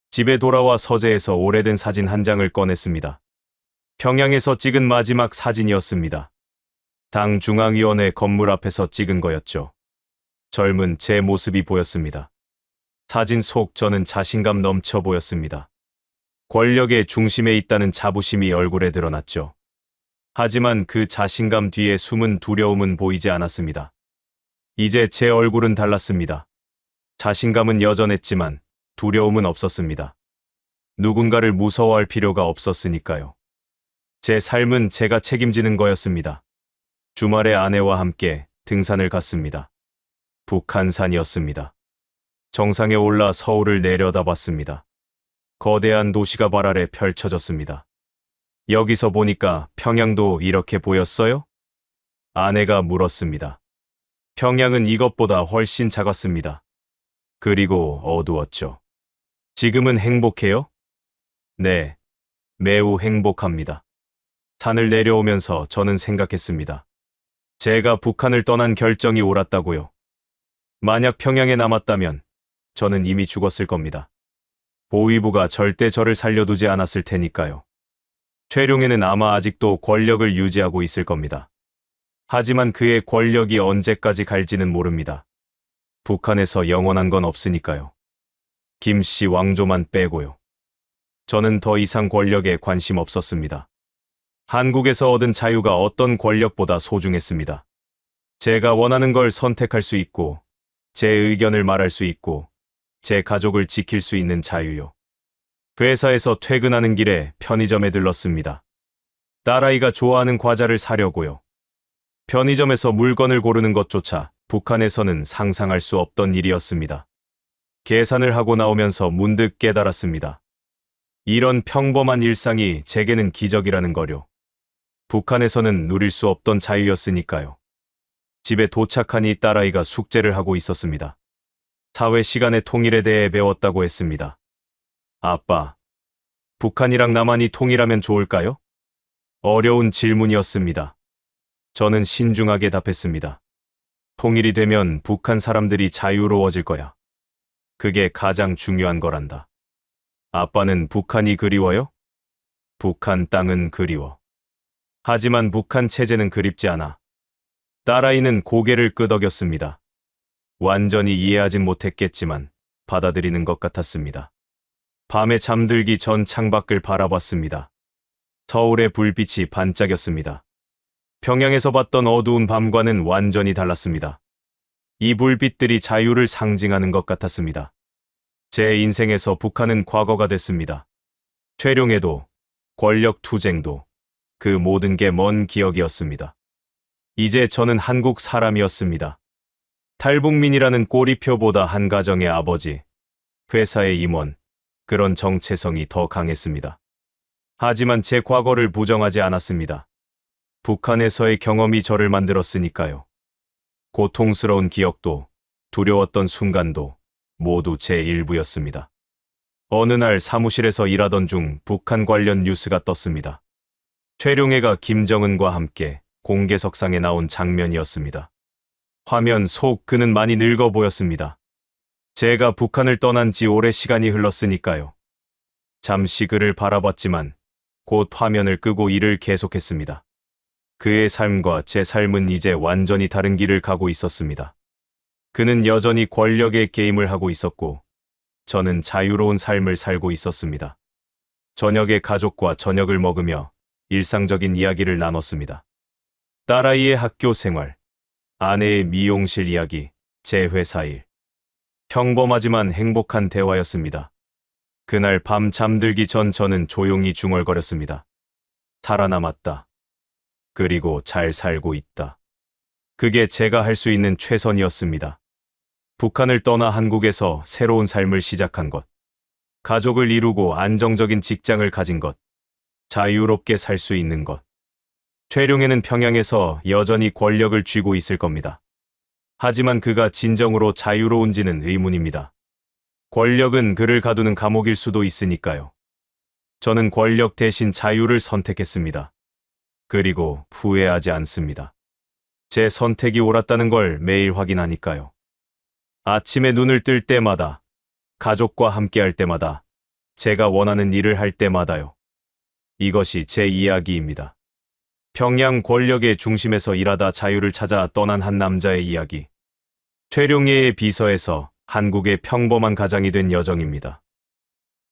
집에 돌아와 서재에서 오래된 사진 한 장을 꺼냈습니다. 평양에서 찍은 마지막 사진이었습니다. 당 중앙위원회 건물 앞에서 찍은 거였죠. 젊은 제 모습이 보였습니다. 사진 속 저는 자신감 넘쳐 보였습니다. 권력의 중심에 있다는 자부심이 얼굴에 드러났죠. 하지만 그 자신감 뒤에 숨은 두려움은 보이지 않았습니다. 이제 제 얼굴은 달랐습니다. 자신감은 여전했지만 두려움은 없었습니다. 누군가를 무서워할 필요가 없었으니까요. 제 삶은 제가 책임지는 거였습니다. 주말에 아내와 함께 등산을 갔습니다. 북한산이었습니다. 정상에 올라 서울을 내려다봤습니다. 거대한 도시가 발 아래 펼쳐졌습니다. 여기서 보니까 평양도 이렇게 보였어요? 아내가 물었습니다. 평양은 이것보다 훨씬 작았습니다. 그리고 어두웠죠. 지금은 행복해요? 네, 매우 행복합니다. 산을 내려오면서 저는 생각했습니다. 제가 북한을 떠난 결정이 옳았다고요. 만약 평양에 남았다면 저는 이미 죽었을 겁니다. 보위부가 절대 저를 살려두지 않았을 테니까요. 최룡해는 아마 아직도 권력을 유지하고 있을 겁니다. 하지만 그의 권력이 언제까지 갈지는 모릅니다. 북한에서 영원한 건 없으니까요. 김씨 왕조만 빼고요. 저는 더 이상 권력에 관심 없었습니다. 한국에서 얻은 자유가 어떤 권력보다 소중했습니다. 제가 원하는 걸 선택할 수 있고, 제 의견을 말할 수 있고, 제 가족을 지킬 수 있는 자유요. 회사에서 퇴근하는 길에 편의점에 들렀습니다. 딸아이가 좋아하는 과자를 사려고요. 편의점에서 물건을 고르는 것조차 북한에서는 상상할 수 없던 일이었습니다. 계산을 하고 나오면서 문득 깨달았습니다. 이런 평범한 일상이 제게는 기적이라는 거요. 북한에서는 누릴 수 없던 자유였으니까요. 집에 도착하니 딸아이가 숙제를 하고 있었습니다. 사회 시간의 통일에 대해 배웠다고 했습니다. 아빠, 북한이랑 남한이 통일하면 좋을까요? 어려운 질문이었습니다. 저는 신중하게 답했습니다. 통일이 되면 북한 사람들이 자유로워질 거야. 그게 가장 중요한 거란다. 아빠는 북한이 그리워요? 북한 땅은 그리워. 하지만 북한 체제는 그립지 않아. 딸아이는 고개를 끄덕였습니다. 완전히 이해하진 못했겠지만 받아들이는 것 같았습니다. 밤에 잠들기 전 창밖을 바라봤습니다. 서울의 불빛이 반짝였습니다. 평양에서 봤던 어두운 밤과는 완전히 달랐습니다. 이 불빛들이 자유를 상징하는 것 같았습니다. 제 인생에서 북한은 과거가 됐습니다. 최룡해도, 권력 투쟁도, 그 모든 게 먼 기억이었습니다. 이제 저는 한국 사람이었습니다. 탈북민이라는 꼬리표보다 한 가정의 아버지, 회사의 임원, 그런 정체성이 더 강했습니다. 하지만 제 과거를 부정하지 않았습니다. 북한에서의 경험이 저를 만들었으니까요. 고통스러운 기억도, 두려웠던 순간도 모두 제 일부였습니다. 어느 날 사무실에서 일하던 중 북한 관련 뉴스가 떴습니다. 최룡해가 김정은과 함께 공개석상에 나온 장면이었습니다. 화면 속 그는 많이 늙어 보였습니다. 제가 북한을 떠난 지 오래 시간이 흘렀으니까요. 잠시 그를 바라봤지만 곧 화면을 끄고 일을 계속했습니다. 그의 삶과 제 삶은 이제 완전히 다른 길을 가고 있었습니다. 그는 여전히 권력의 게임을 하고 있었고, 저는 자유로운 삶을 살고 있었습니다. 저녁에 가족과 저녁을 먹으며 일상적인 이야기를 나눴습니다. 딸아이의 학교 생활, 아내의 미용실 이야기, 제 회사 일. 평범하지만 행복한 대화였습니다. 그날 밤 잠들기 전 저는 조용히 중얼거렸습니다. 살아남았다. 그리고 잘 살고 있다. 그게 제가 할 수 있는 최선이었습니다. 북한을 떠나 한국에서 새로운 삶을 시작한 것. 가족을 이루고 안정적인 직장을 가진 것. 자유롭게 살 수 있는 것. 최룡해는 평양에서 여전히 권력을 쥐고 있을 겁니다. 하지만 그가 진정으로 자유로운지는 의문입니다. 권력은 그를 가두는 감옥일 수도 있으니까요. 저는 권력 대신 자유를 선택했습니다. 그리고 후회하지 않습니다. 제 선택이 옳았다는 걸 매일 확인하니까요. 아침에 눈을 뜰 때마다, 가족과 함께할 때마다, 제가 원하는 일을 할 때마다요. 이것이 제 이야기입니다. 평양 권력의 중심에서 일하다 자유를 찾아 떠난 한 남자의 이야기. 최룡해의 비서에서 한국의 평범한 가장이 된 여정입니다.